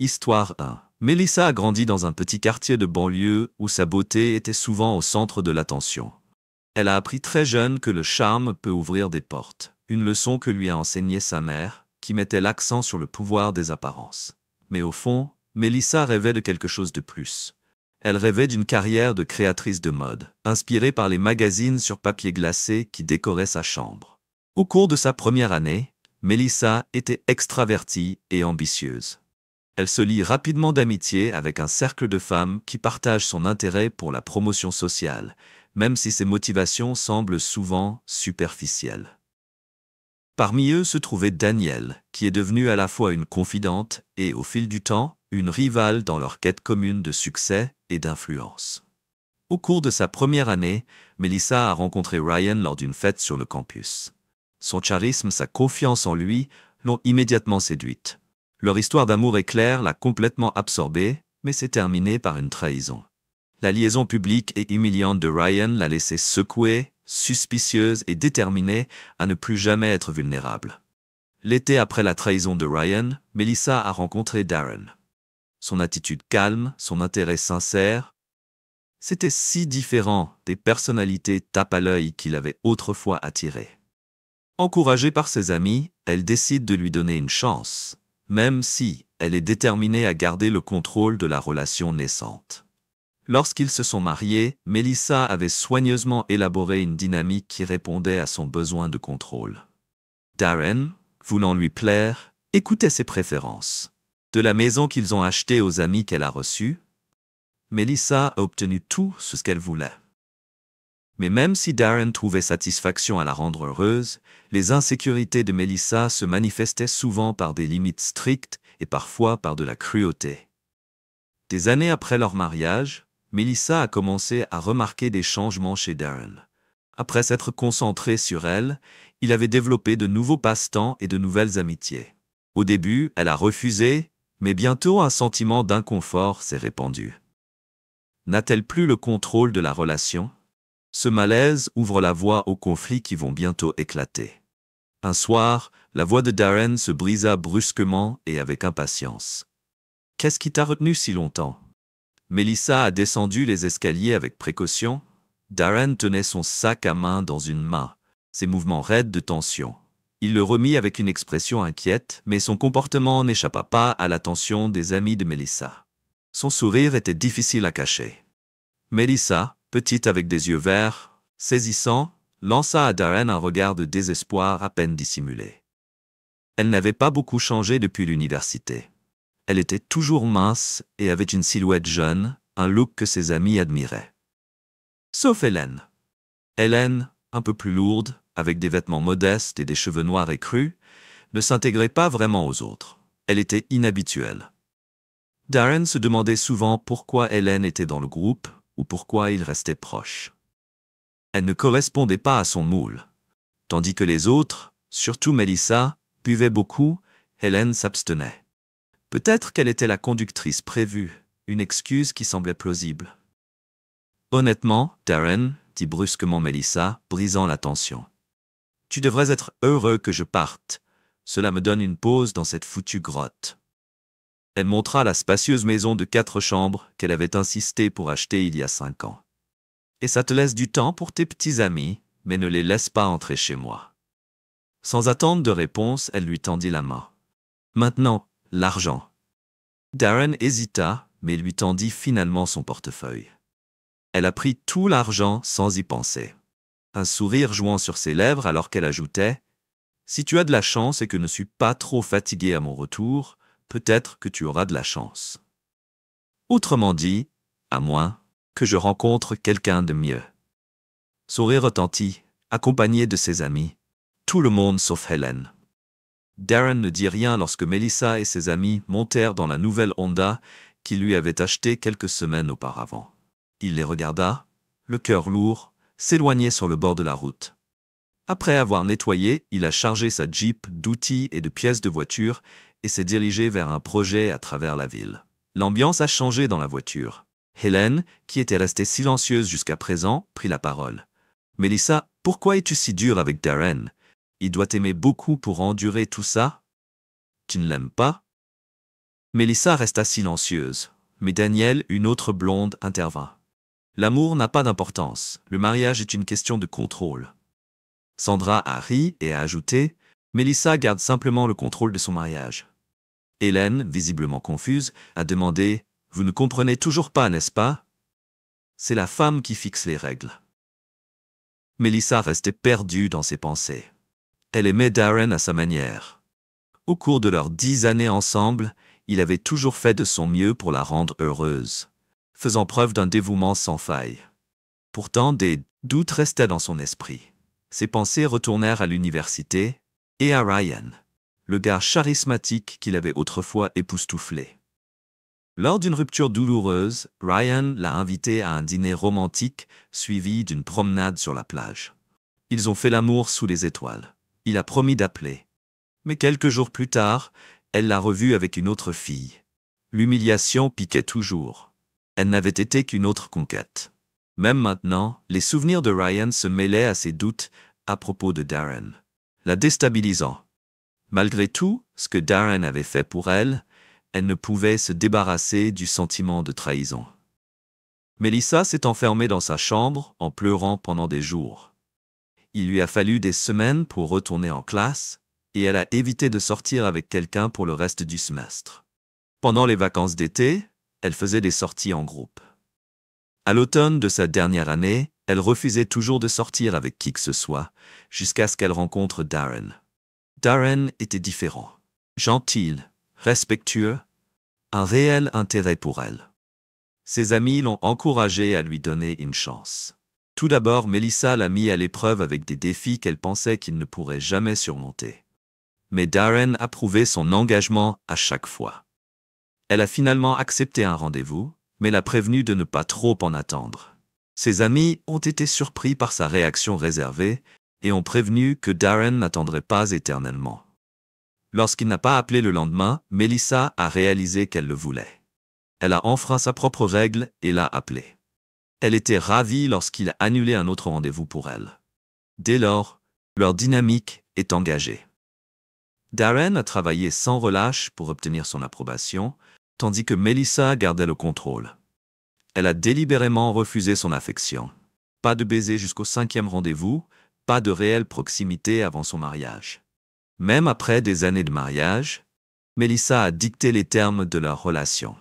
Histoire 1. Melissa a grandi dans un petit quartier de banlieue où sa beauté était souvent au centre de l'attention. Elle a appris très jeune que le charme peut ouvrir des portes, une leçon que lui a enseignée sa mère, qui mettait l'accent sur le pouvoir des apparences. Mais au fond, Melissa rêvait de quelque chose de plus. Elle rêvait d'une carrière de créatrice de mode, inspirée par les magazines sur papier glacé qui décoraient sa chambre. Au cours de sa première année, Melissa était extravertie et ambitieuse. Elle se lie rapidement d'amitié avec un cercle de femmes qui partagent son intérêt pour la promotion sociale, même si ses motivations semblent souvent superficielles. Parmi eux se trouvait Danielle, qui est devenue à la fois une confidente et, au fil du temps, une rivale dans leur quête commune de succès et d'influence. Au cours de sa première année, Melissa a rencontré Ryan lors d'une fête sur le campus. Son charisme, sa confiance en lui, l'ont immédiatement séduite. Leur histoire d'amour éclair l'a complètement absorbée, mais s'est terminée par une trahison. La liaison publique et humiliante de Ryan l'a laissée secouée, suspicieuse et déterminée à ne plus jamais être vulnérable. L'été après la trahison de Ryan, Melissa a rencontré Darren. Son attitude calme, son intérêt sincère, c'était si différent des personnalités tape à l'œil qu'il avait autrefois attirées. Encouragée par ses amis, elle décide de lui donner une chance, même si elle est déterminée à garder le contrôle de la relation naissante. Lorsqu'ils se sont mariés, Melissa avait soigneusement élaboré une dynamique qui répondait à son besoin de contrôle. Darren, voulant lui plaire, écoutait ses préférences. De la maison qu'ils ont achetée aux amis qu'elle a reçus, Melissa a obtenu tout ce qu'elle voulait. Mais même si Darren trouvait satisfaction à la rendre heureuse, les insécurités de Melissa se manifestaient souvent par des limites strictes et parfois par de la cruauté. Des années après leur mariage, Melissa a commencé à remarquer des changements chez Darren. Après s'être concentré sur elle, il avait développé de nouveaux passe-temps et de nouvelles amitiés. Au début, elle a refusé, mais bientôt un sentiment d'inconfort s'est répandu. N'a-t-elle plus le contrôle de la relation ? Ce malaise ouvre la voie aux conflits qui vont bientôt éclater. Un soir, la voix de Darren se brisa brusquement et avec impatience. « Qu'est-ce qui t'a retenu si longtemps ?» Melissa a descendu les escaliers avec précaution. Darren tenait son sac à main dans une main, ses mouvements raides de tension. Il le remit avec une expression inquiète, mais son comportement n'échappa pas à l'attention des amis de Melissa. Son sourire était difficile à cacher. Melissa, petite avec des yeux verts, saisissants, lança à Darren un regard de désespoir à peine dissimulé. Elle n'avait pas beaucoup changé depuis l'université. Elle était toujours mince et avait une silhouette jeune, un look que ses amis admiraient. Sauf Hélène. Hélène, un peu plus lourde, avec des vêtements modestes et des cheveux noirs et crus, ne s'intégrait pas vraiment aux autres. Elle était inhabituelle. Darren se demandait souvent pourquoi Hélène était dans le groupe ou pourquoi ils restaient proches. Elle ne correspondait pas à son moule. Tandis que les autres, surtout Melissa, buvaient beaucoup, Hélène s'abstenait. Peut-être qu'elle était la conductrice prévue, une excuse qui semblait plausible. Honnêtement, Darren, dit brusquement Melissa, brisant la tension. Tu devrais être heureux que je parte. Cela me donne une pause dans cette foutue grotte. Elle montra la spacieuse maison de 4 chambres qu'elle avait insisté pour acheter il y a 5 ans. Et ça te laisse du temps pour tes petits amis, mais ne les laisse pas entrer chez moi. Sans attendre de réponse, elle lui tendit la main. Maintenant, l'argent. Darren hésita, mais lui tendit finalement son portefeuille. Elle a pris tout l'argent sans y penser. Un sourire jouant sur ses lèvres alors qu'elle ajoutait « Si tu as de la chance et que je ne suis pas trop fatigué à mon retour, peut-être que tu auras de la chance. » Autrement dit, à moins que je rencontre quelqu'un de mieux. Son rire retentit, accompagné de ses amis. Tout le monde sauf Hélène. Darren ne dit rien lorsque Melissa et ses amis montèrent dans la nouvelle Honda qu'il lui avait achetée quelques semaines auparavant. Il les regarda, le cœur lourd, s'éloigner sur le bord de la route. Après avoir nettoyé, il a chargé sa Jeep d'outils et de pièces de voiture et s'est dirigé vers un projet à travers la ville. L'ambiance a changé dans la voiture. Hélène, qui était restée silencieuse jusqu'à présent, prit la parole. « Melissa, pourquoi es-tu si dure avec Darren ? Il doit t'aimer beaucoup pour endurer tout ça ? Tu ne l'aimes pas ? Melissa resta silencieuse, mais Danielle, une autre blonde, intervint. L'amour n'a pas d'importance, le mariage est une question de contrôle. Sandra a ri et a ajouté « Melissa garde simplement le contrôle de son mariage ». Hélène, visiblement confuse, a demandé « Vous ne comprenez toujours pas, n'est-ce pas? C'est la femme qui fixe les règles. » Melissa restait perdue dans ses pensées. Elle aimait Darren à sa manière. Au cours de leurs 10 années ensemble, il avait toujours fait de son mieux pour la rendre heureuse, faisant preuve d'un dévouement sans faille. Pourtant, des doutes restaient dans son esprit. Ses pensées retournèrent à l'université et à Ryan, le gars charismatique qu'il avait autrefois époustouflé. Lors d'une rupture douloureuse, Ryan l'a invité à un dîner romantique suivi d'une promenade sur la plage. Ils ont fait l'amour sous les étoiles. Il a promis d'appeler. Mais quelques jours plus tard, elle l'a revu avec une autre fille. L'humiliation piquait toujours. Elle n'avait été qu'une autre conquête. Même maintenant, les souvenirs de Ryan se mêlaient à ses doutes à propos de Darren, la déstabilisant. Malgré tout ce que Darren avait fait pour elle, elle ne pouvait se débarrasser du sentiment de trahison. Melissa s'est enfermée dans sa chambre en pleurant pendant des jours. Il lui a fallu des semaines pour retourner en classe, et elle a évité de sortir avec quelqu'un pour le reste du semestre. Pendant les vacances d'été, elle faisait des sorties en groupe. À l'automne de sa dernière année, elle refusait toujours de sortir avec qui que ce soit, jusqu'à ce qu'elle rencontre Darren. Darren était différent, gentil, respectueux, un réel intérêt pour elle. Ses amis l'ont encouragée à lui donner une chance. Tout d'abord, Melissa l'a mis à l'épreuve avec des défis qu'elle pensait qu'il ne pourrait jamais surmonter. Mais Darren a prouvé son engagement à chaque fois. Elle a finalement accepté un rendez-vous, mais l'a prévenu de ne pas trop en attendre. Ses amis ont été surpris par sa réaction réservée et ont prévenu que Darren n'attendrait pas éternellement. Lorsqu'il n'a pas appelé le lendemain, Melissa a réalisé qu'elle le voulait. Elle a enfreint sa propre règle et l'a appelé. Elle était ravie lorsqu'il a annulé un autre rendez-vous pour elle. Dès lors, leur dynamique est engagée. Darren a travaillé sans relâche pour obtenir son approbation, tandis que Melissa gardait le contrôle. Elle a délibérément refusé son affection. Pas de baiser jusqu'au 5e rendez-vous, pas de réelle proximité avant son mariage. Même après des années de mariage, Melissa a dicté les termes de leur relation.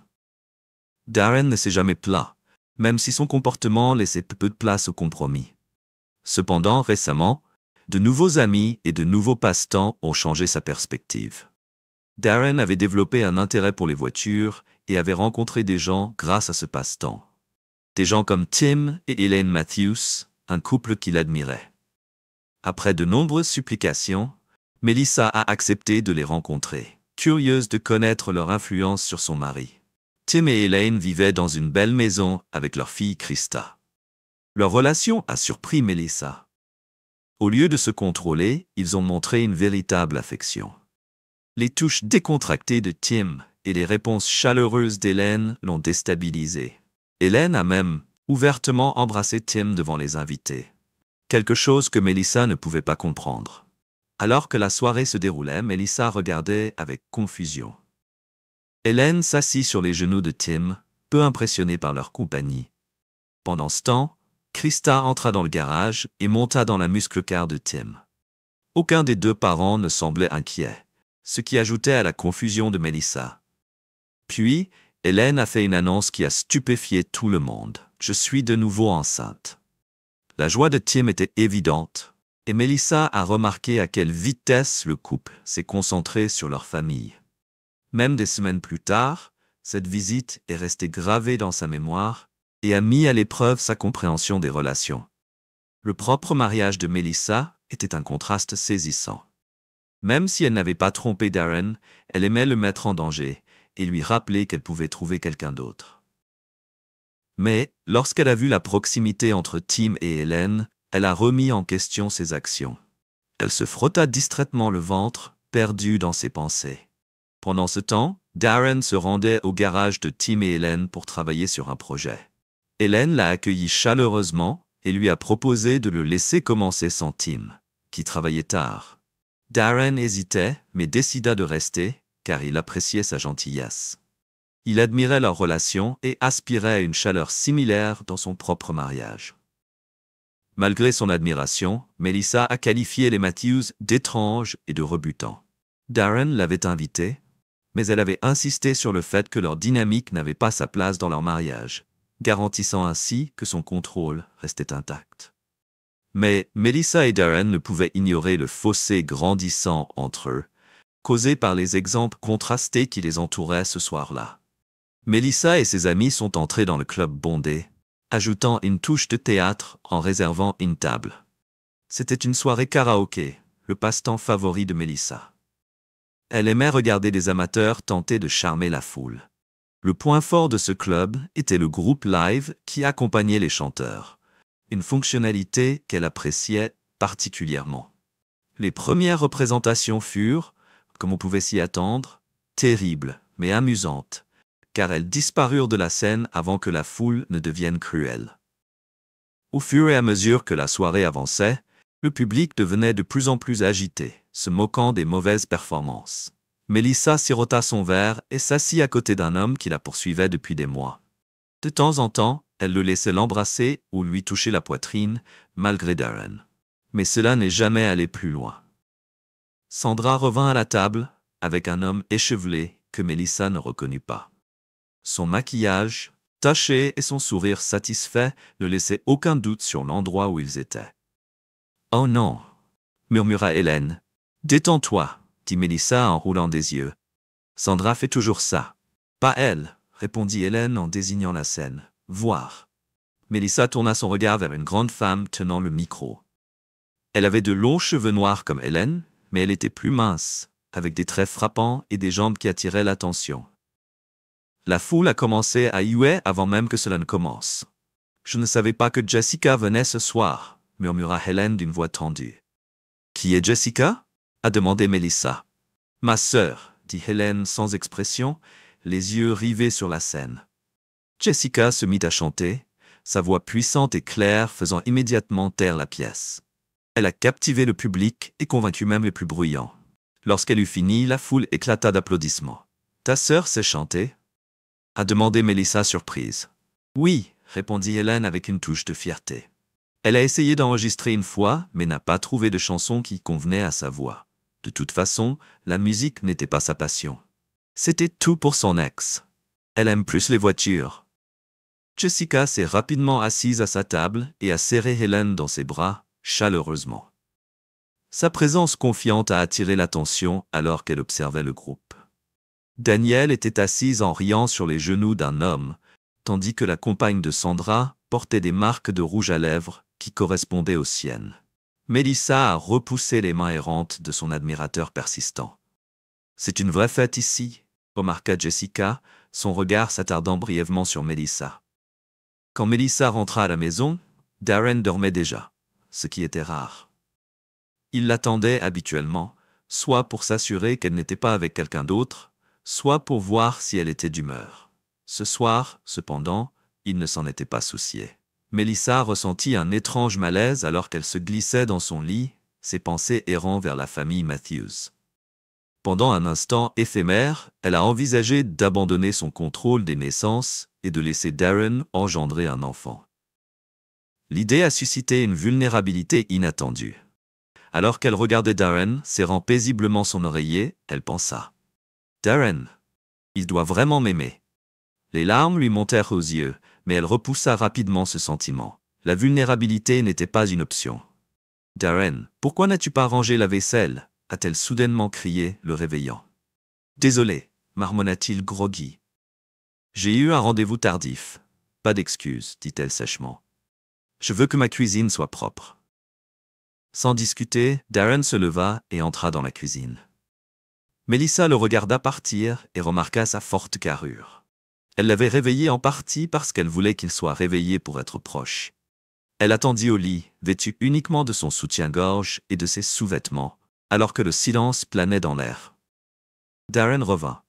Darren ne s'est jamais plaint, même si son comportement laissait peu de place au compromis. Cependant, récemment, de nouveaux amis et de nouveaux passe-temps ont changé sa perspective. Darren avait développé un intérêt pour les voitures et avait rencontré des gens grâce à ce passe-temps. Des gens comme Tim et Elaine Matthews, un couple qu'il admirait. Après de nombreuses supplications, Melissa a accepté de les rencontrer, curieuse de connaître leur influence sur son mari. Tim et Elaine vivaient dans une belle maison avec leur fille Krista. Leur relation a surpris Melissa. Au lieu de se contrôler, ils ont montré une véritable affection. Les touches décontractées de Tim et les réponses chaleureuses d'Hélène l'ont déstabilisé. Hélène a même ouvertement embrassé Tim devant les invités. Quelque chose que Melissa ne pouvait pas comprendre. Alors que la soirée se déroulait, Melissa regardait avec confusion. Hélène s'assit sur les genoux de Tim, peu impressionnée par leur compagnie. Pendant ce temps, Krista entra dans le garage et monta dans la muscle-car de Tim. Aucun des deux parents ne semblait inquiet, ce qui ajoutait à la confusion de Melissa. Puis, Hélène a fait une annonce qui a stupéfié tout le monde. « Je suis de nouveau enceinte ». La joie de Tim était évidente, et Melissa a remarqué à quelle vitesse le couple s'est concentré sur leur famille. Même des semaines plus tard, cette visite est restée gravée dans sa mémoire et a mis à l'épreuve sa compréhension des relations. Le propre mariage de Melissa était un contraste saisissant. Même si elle n'avait pas trompé Darren, elle aimait le mettre en danger et lui rappeler qu'elle pouvait trouver quelqu'un d'autre. Mais, lorsqu'elle a vu la proximité entre Tim et Hélène, elle a remis en question ses actions. Elle se frotta distraitement le ventre, perdue dans ses pensées. Pendant ce temps, Darren se rendait au garage de Tim et Hélène pour travailler sur un projet. Hélène l'a accueilli chaleureusement et lui a proposé de le laisser commencer sans Tim, qui travaillait tard. Darren hésitait, mais décida de rester, car il appréciait sa gentillesse. Il admirait leur relation et aspirait à une chaleur similaire dans son propre mariage. Malgré son admiration, Melissa a qualifié les Matthews d'étranges et de rebutants. Darren l'avait invitée, mais elle avait insisté sur le fait que leur dynamique n'avait pas sa place dans leur mariage, garantissant ainsi que son contrôle restait intact. Mais Melissa et Darren ne pouvaient ignorer le fossé grandissant entre eux, causé par les exemples contrastés qui les entouraient ce soir-là. Melissa et ses amis sont entrés dans le club bondé, ajoutant une touche de théâtre en réservant une table. C'était une soirée karaoké, le passe-temps favori de Melissa. Elle aimait regarder des amateurs tenter de charmer la foule. Le point fort de ce club était le groupe live qui accompagnait les chanteurs, une fonctionnalité qu'elle appréciait particulièrement. Les premières représentations furent, comme on pouvait s'y attendre, terribles mais amusantes, car elles disparurent de la scène avant que la foule ne devienne cruelle. Au fur et à mesure que la soirée avançait, le public devenait de plus en plus agité, se moquant des mauvaises performances. Melissa sirota son verre et s'assit à côté d'un homme qui la poursuivait depuis des mois. De temps en temps, elle le laissait l'embrasser ou lui toucher la poitrine, malgré Darren. Mais cela n'est jamais allé plus loin. Sandra revint à la table, avec un homme échevelé que Melissa ne reconnut pas. Son maquillage, taché et son sourire satisfait ne laissaient aucun doute sur l'endroit où ils étaient. « Oh non !» murmura Hélène. « Détends-toi !» dit Melissa en roulant des yeux. « Sandra fait toujours ça. »« Pas elle !» répondit Hélène en désignant la scène. « Voir !» Melissa tourna son regard vers une grande femme tenant le micro. Elle avait de longs cheveux noirs comme Hélène, mais elle était plus mince, avec des traits frappants et des jambes qui attiraient l'attention. La foule a commencé à huer avant même que cela ne commence. « Je ne savais pas que Jessica venait ce soir », murmura Hélène d'une voix tendue. « Qui est Jessica ?» a demandé Melissa. « Ma sœur », dit Hélène sans expression, les yeux rivés sur la scène. Jessica se mit à chanter, sa voix puissante et claire faisant immédiatement taire la pièce. Elle a captivé le public et convaincu même les plus bruyants. Lorsqu'elle eut fini, la foule éclata d'applaudissements. « Ta sœur sait chanter ?» a demandé Melissa surprise. « Oui », répondit Hélène avec une touche de fierté. Elle a essayé d'enregistrer une fois, mais n'a pas trouvé de chanson qui convenait à sa voix. De toute façon, la musique n'était pas sa passion. C'était tout pour son ex. Elle aime plus les voitures. Jessica s'est rapidement assise à sa table et a serré Hélène dans ses bras, chaleureusement. Sa présence confiante a attiré l'attention alors qu'elle observait le groupe. Danielle était assise en riant sur les genoux d'un homme, tandis que la compagne de Sandra portait des marques de rouge à lèvres qui correspondaient aux siennes. Melissa a repoussé les mains errantes de son admirateur persistant. « C'est une vraie fête ici », remarqua Jessica, son regard s'attardant brièvement sur Melissa. Quand Melissa rentra à la maison, Darren dormait déjà, ce qui était rare. Il l'attendait habituellement, soit pour s'assurer qu'elle n'était pas avec quelqu'un d'autre, soit pour voir si elle était d'humeur. Ce soir, cependant, il ne s'en était pas soucié. Melissa ressentit un étrange malaise alors qu'elle se glissait dans son lit, ses pensées errant vers la famille Matthews. Pendant un instant éphémère, elle a envisagé d'abandonner son contrôle des naissances et de laisser Darren engendrer un enfant. L'idée a suscité une vulnérabilité inattendue. Alors qu'elle regardait Darren serrant paisiblement son oreiller, elle pensa « Darren, il doit vraiment m'aimer ». Les larmes lui montèrent aux yeux, mais elle repoussa rapidement ce sentiment. La vulnérabilité n'était pas une option. « Darren, pourquoi n'as-tu pas rangé la vaisselle ?» a-t-elle soudainement crié, le réveillant. « Désolé, marmonna-t-il groggy. J'ai eu un rendez-vous tardif. Pas d'excuse, dit-elle sèchement. Je veux que ma cuisine soit propre. » Sans discuter, Darren se leva et entra dans la cuisine. Melissa le regarda partir et remarqua sa forte carrure. Elle l'avait réveillé en partie parce qu'elle voulait qu'il soit réveillé pour être proche. Elle attendit au lit, vêtue uniquement de son soutien-gorge et de ses sous-vêtements, alors que le silence planait dans l'air. Darren revint.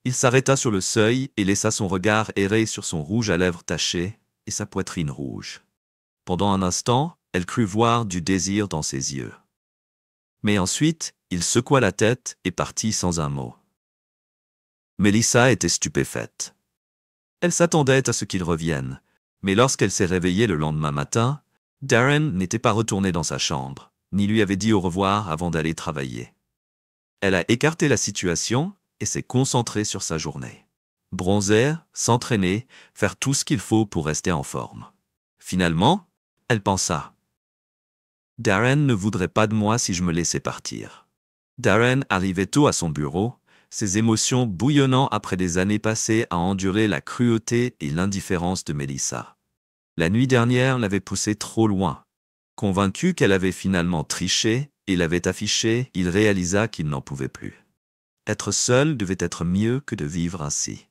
Il s'arrêta sur le seuil et laissa son regard errer sur son rouge à lèvres taché et sa poitrine rouge. Pendant un instant, elle crut voir du désir dans ses yeux. Mais ensuite, il secoua la tête et partit sans un mot. Melissa était stupéfaite. Elle s'attendait à ce qu'il revienne, mais lorsqu'elle s'est réveillée le lendemain matin, Darren n'était pas retourné dans sa chambre, ni lui avait dit au revoir avant d'aller travailler. Elle a écarté la situation et s'est concentrée sur sa journée. Bronzer, s'entraîner, faire tout ce qu'il faut pour rester en forme. Finalement, elle pensa. Darren ne voudrait pas de moi si je me laissais partir. Darren arrivait tôt à son bureau, ses émotions bouillonnant après des années passées à endurer la cruauté et l'indifférence de Melissa. La nuit dernière l'avait poussé trop loin. Convaincu qu'elle avait finalement triché et l'avait affiché, il réalisa qu'il n'en pouvait plus. Être seul devait être mieux que de vivre ainsi.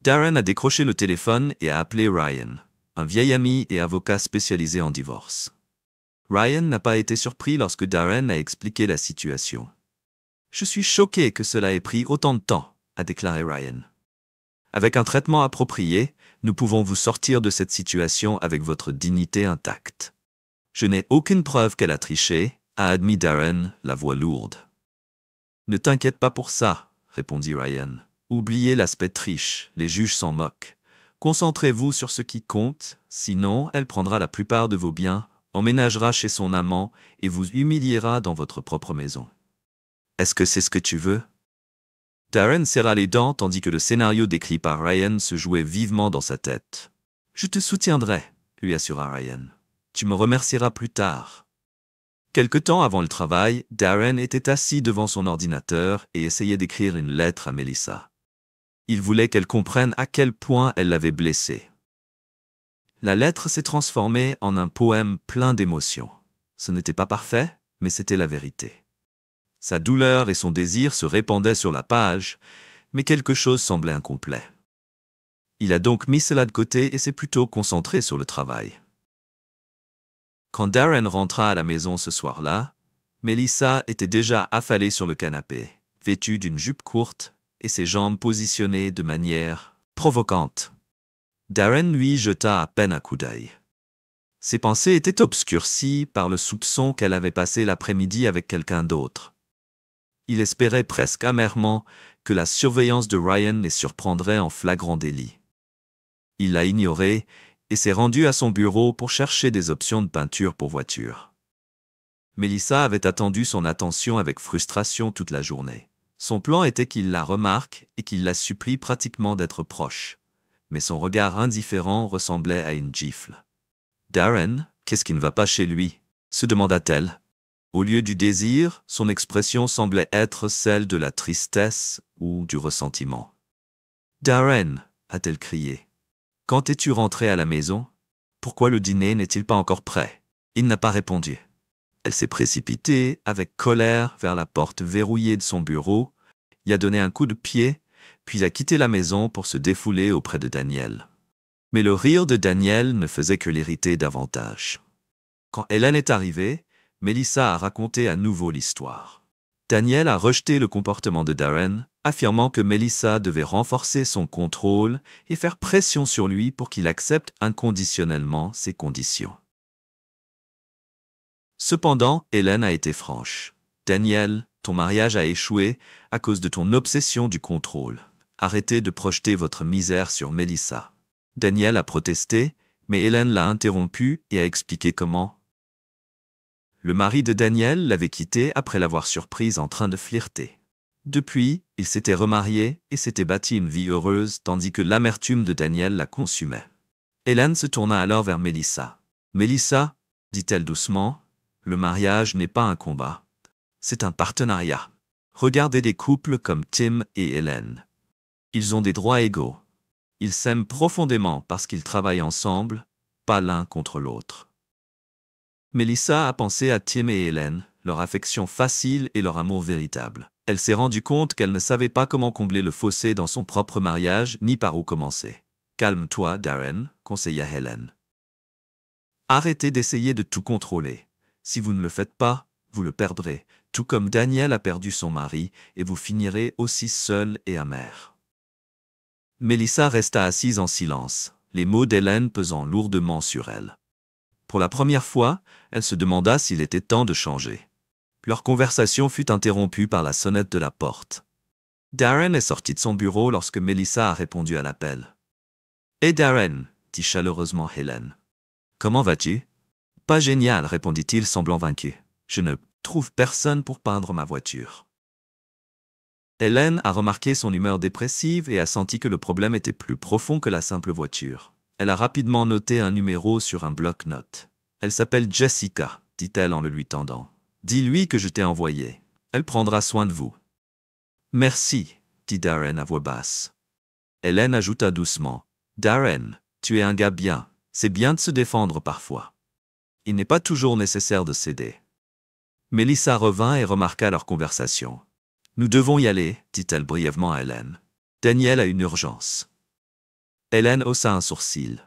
Darren a décroché le téléphone et a appelé Ryan, un vieil ami et avocat spécialisé en divorce. Ryan n'a pas été surpris lorsque Darren a expliqué la situation. « Je suis choqué que cela ait pris autant de temps », a déclaré Ryan. « Avec un traitement approprié, nous pouvons vous sortir de cette situation avec votre dignité intacte. » « Je n'ai aucune preuve qu'elle a triché, » a admis Darren, la voix lourde. « Ne t'inquiète pas pour ça, » répondit Ryan. « Oubliez l'aspect triche, les juges s'en moquent. Concentrez-vous sur ce qui compte, sinon elle prendra la plupart de vos biens, emménagera chez son amant et vous humiliera dans votre propre maison. Est-ce que c'est ce que tu veux ?» Darren serra les dents tandis que le scénario décrit par Ryan se jouait vivement dans sa tête. « Je te soutiendrai, » lui assura Ryan. « Tu me remercieras plus tard. » Quelque temps avant le travail, Darren était assis devant son ordinateur et essayait d'écrire une lettre à Melissa. Il voulait qu'elle comprenne à quel point elle l'avait blessé. La lettre s'est transformée en un poème plein d'émotions. Ce n'était pas parfait, mais c'était la vérité. Sa douleur et son désir se répandaient sur la page, mais quelque chose semblait incomplet. Il a donc mis cela de côté et s'est plutôt concentré sur le travail. Quand Darren rentra à la maison ce soir-là, Melissa était déjà affalée sur le canapé, vêtue d'une jupe courte et ses jambes positionnées de manière provocante. Darren lui jeta à peine un coup d'œil. Ses pensées étaient obscurcies par le soupçon qu'elle avait passé l'après-midi avec quelqu'un d'autre. Il espérait presque amèrement que la surveillance de Ryan les surprendrait en flagrant délit. Il l'a ignoré et s'est rendu à son bureau pour chercher des options de peinture pour voiture. Melissa avait attendu son attention avec frustration toute la journée. Son plan était qu'il la remarque et qu'il la supplie pratiquement d'être proche. Mais son regard indifférent ressemblait à une gifle. « Darren, qu'est-ce qui ne va pas chez lui ?» se demanda-t-elle. Au lieu du désir, son expression semblait être celle de la tristesse ou du ressentiment. « Darren !» a-t-elle crié. « Quand es-tu rentré à la maison? Pourquoi le dîner n'est-il pas encore prêt ?» Il n'a pas répondu. Elle s'est précipitée avec colère vers la porte verrouillée de son bureau, y a donné un coup de pied, puis a quitté la maison pour se défouler auprès de Daniel. Mais le rire de Daniel ne faisait que l'irriter davantage. Quand Hélène est arrivée, Melissa a raconté à nouveau l'histoire. Daniel a rejeté le comportement de Darren, affirmant que Melissa devait renforcer son contrôle et faire pression sur lui pour qu'il accepte inconditionnellement ses conditions. Cependant, Hélène a été franche. « Daniel, ton mariage a échoué à cause de ton obsession du contrôle. Arrêtez de projeter votre misère sur Melissa. » Daniel a protesté, mais Hélène l'a interrompu et a expliqué comment. Le mari de Daniel l'avait quittée après l'avoir surprise en train de flirter. Depuis, il s'était remarié et s'était bâti une vie heureuse tandis que l'amertume de Daniel la consumait. Hélène se tourna alors vers Melissa. « Melissa, dit-elle doucement, le mariage n'est pas un combat. C'est un partenariat. Regardez des couples comme Tim et Hélène. Ils ont des droits égaux. Ils s'aiment profondément parce qu'ils travaillent ensemble, pas l'un contre l'autre. » Melissa a pensé à Tim et Hélène, leur affection facile et leur amour véritable. Elle s'est rendue compte qu'elle ne savait pas comment combler le fossé dans son propre mariage ni par où commencer. « Calme-toi, Darren, » conseilla Hélène. « Arrêtez d'essayer de tout contrôler. Si vous ne le faites pas, vous le perdrez, tout comme Daniel a perdu son mari, et vous finirez aussi seul et amer. » Melissa resta assise en silence, les mots d'Hélène pesant lourdement sur elle. Pour la première fois, elle se demanda s'il était temps de changer. Leur conversation fut interrompue par la sonnette de la porte. Darren est sorti de son bureau lorsque Melissa a répondu à l'appel. « Hé Darren, dit chaleureusement Hélène. Comment vas-tu? Pas génial, répondit-il semblant vaincu. Je ne trouve personne pour peindre ma voiture. Hélène a remarqué son humeur dépressive et a senti que le problème était plus profond que la simple voiture. Elle a rapidement noté un numéro sur un bloc-notes. Elle s'appelle Jessica, dit-elle en le lui tendant. Dis-lui que je t'ai envoyé. Elle prendra soin de vous. Merci, dit Darren à voix basse. Hélène ajouta doucement. Darren, tu es un gars bien. C'est bien de se défendre parfois. Il n'est pas toujours nécessaire de céder. Melissa revint et remarqua leur conversation. Nous devons y aller, dit-elle brièvement à Hélène. Daniel a une urgence. Hélène haussa un sourcil.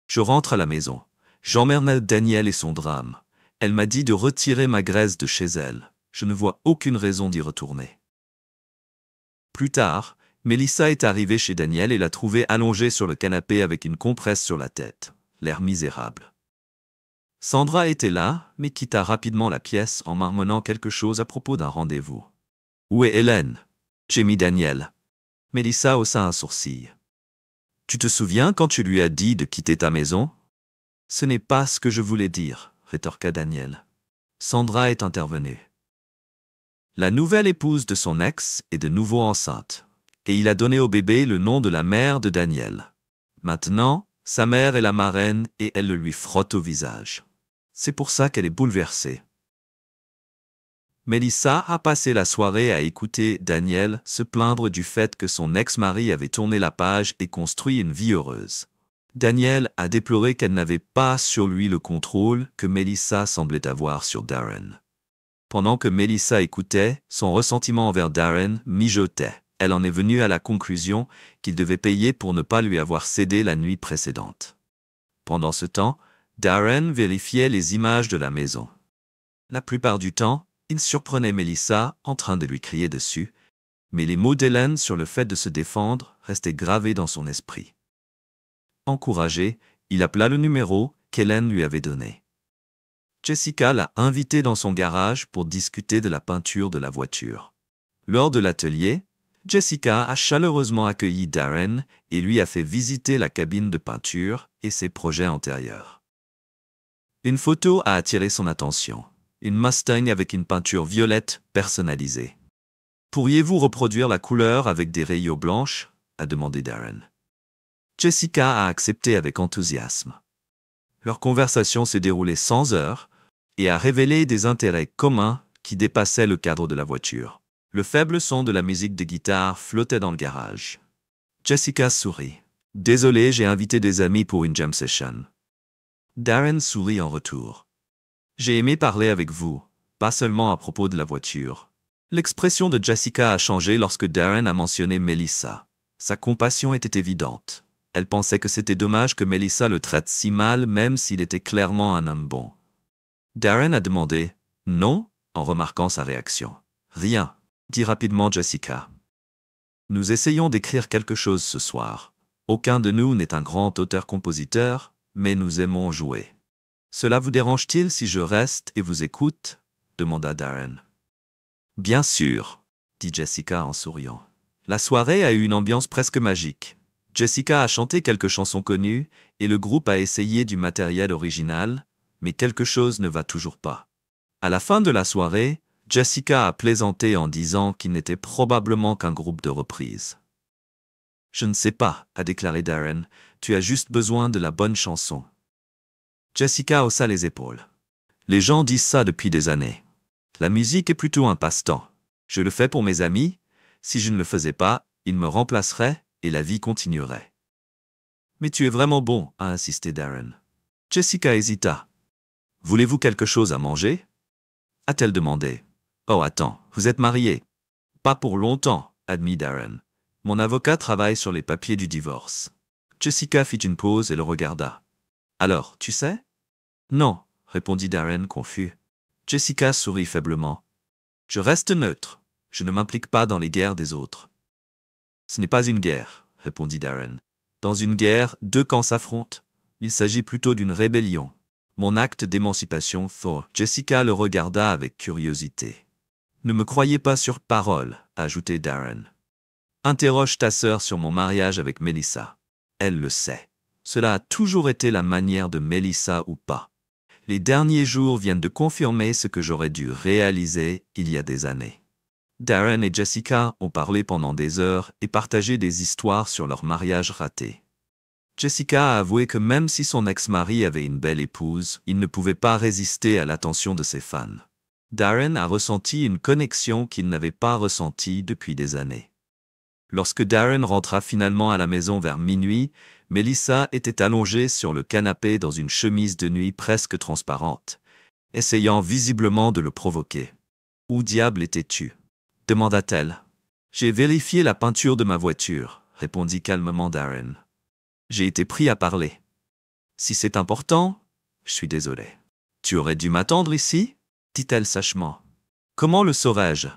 Je rentre à la maison. J'emmerde Daniel et son drame. Elle m'a dit de retirer ma graisse de chez elle. Je ne vois aucune raison d'y retourner. Plus tard, Melissa est arrivée chez Daniel et l'a trouvé allongé sur le canapé avec une compresse sur la tête, l'air misérable. Sandra était là, mais quitta rapidement la pièce en marmonnant quelque chose à propos d'un rendez-vous. « Où est Hélène » gémit Daniel. Melissa haussa un sourcil. « Tu te souviens quand tu lui as dit de quitter ta maison ?»« Ce n'est pas ce que je voulais dire, » rétorqua Daniel. Sandra est intervenue. La nouvelle épouse de son ex est de nouveau enceinte, et il a donné au bébé le nom de la mère de Daniel. Maintenant, sa mère est la marraine et elle le lui frotte au visage. C'est pour ça qu'elle est bouleversée. Melissa a passé la soirée à écouter Daniel se plaindre du fait que son ex-mari avait tourné la page et construit une vie heureuse. Daniel a déploré qu'elle n'avait pas sur lui le contrôle que Melissa semblait avoir sur Darren. Pendant que Melissa écoutait, son ressentiment envers Darren mijotait. Elle en est venue à la conclusion qu'il devait payer pour ne pas lui avoir cédé la nuit précédente. Pendant ce temps, Darren vérifiait les images de la maison. La plupart du temps, il surprenait Melissa en train de lui crier dessus, mais les mots d'Hélène sur le fait de se défendre restaient gravés dans son esprit. Encouragé, il appela le numéro qu'Hélène lui avait donné. Jessica l'a invité dans son garage pour discuter de la peinture de la voiture. Lors de l'atelier, Jessica a chaleureusement accueilli Darren et lui a fait visiter la cabine de peinture et ses projets antérieurs. Une photo a attiré son attention. Une Mustang avec une peinture violette personnalisée. « Pourriez-vous reproduire la couleur avec des rayures blanches ?» a demandé Darren. Jessica a accepté avec enthousiasme. Leur conversation s'est déroulée sans heurts et a révélé des intérêts communs qui dépassaient le cadre de la voiture. Le faible son de la musique de guitare flottait dans le garage. Jessica sourit. « Désolé, j'ai invité des amis pour une jam session. » Darren sourit en retour. « J'ai aimé parler avec vous, pas seulement à propos de la voiture. » L'expression de Jessica a changé lorsque Darren a mentionné Melissa. Sa compassion était évidente. Elle pensait que c'était dommage que Melissa le traite si mal même s'il était clairement un homme bon. Darren a demandé « Non ?» en remarquant sa réaction. « Rien », dit rapidement Jessica. « Nous essayons d'écrire quelque chose ce soir. Aucun de nous n'est un grand auteur-compositeur, mais nous aimons jouer. Cela vous dérange-t-il si je reste et vous écoute ?» demanda Darren. « Bien sûr », dit Jessica en souriant. La soirée a eu une ambiance presque magique. Jessica a chanté quelques chansons connues et le groupe a essayé du matériel original, mais quelque chose ne va toujours pas. À la fin de la soirée, Jessica a plaisanté en disant qu'il n'était probablement qu'un groupe de reprises. « Je ne sais pas », a déclaré Darren, « tu as juste besoin de la bonne chanson. » Jessica haussa les épaules. « Les gens disent ça depuis des années. La musique est plutôt un passe-temps. Je le fais pour mes amis. Si je ne le faisais pas, ils me remplaceraient et la vie continuerait. »« Mais tu es vraiment bon, » a insisté Darren. Jessica hésita. « Voulez-vous quelque chose à manger ?» a-t-elle demandé. « Oh, attends, vous êtes marié. »« Pas pour longtemps, » admit Darren. « Mon avocat travaille sur les papiers du divorce. » Jessica fit une pause et le regarda. « Alors, tu sais ?»« Non, » répondit Darren confus. Jessica sourit faiblement. « Je reste neutre. Je ne m'implique pas dans les guerres des autres. »« Ce n'est pas une guerre, » répondit Darren. « Dans une guerre, deux camps s'affrontent. Il s'agit plutôt d'une rébellion. Mon acte d'émancipation fort. » Jessica le regarda avec curiosité. « Ne me croyez pas sur parole, ajoutait Darren. Interroge ta sœur sur mon mariage avec Melissa. Elle le sait. Cela a toujours été la manière de Melissa ou pas. Les derniers jours viennent de confirmer ce que j'aurais dû réaliser il y a des années. Darren et Jessica ont parlé pendant des heures et partagé des histoires sur leur mariage raté. Jessica a avoué que même si son ex-mari avait une belle épouse, il ne pouvait pas résister à l'attention de ses fans. Darren a ressenti une connexion qu'il n'avait pas ressentie depuis des années. Lorsque Darren rentra finalement à la maison vers minuit, Melissa était allongée sur le canapé dans une chemise de nuit presque transparente, essayant visiblement de le provoquer. « Où diable étais-tu » demanda-t-elle. « J'ai vérifié la peinture de ma voiture », répondit calmement Darren. « J'ai été pris à parler. Si c'est important, je suis désolé. »« Tu aurais dû m'attendre ici » dit-elle sèchement. « Comment le saurais-je »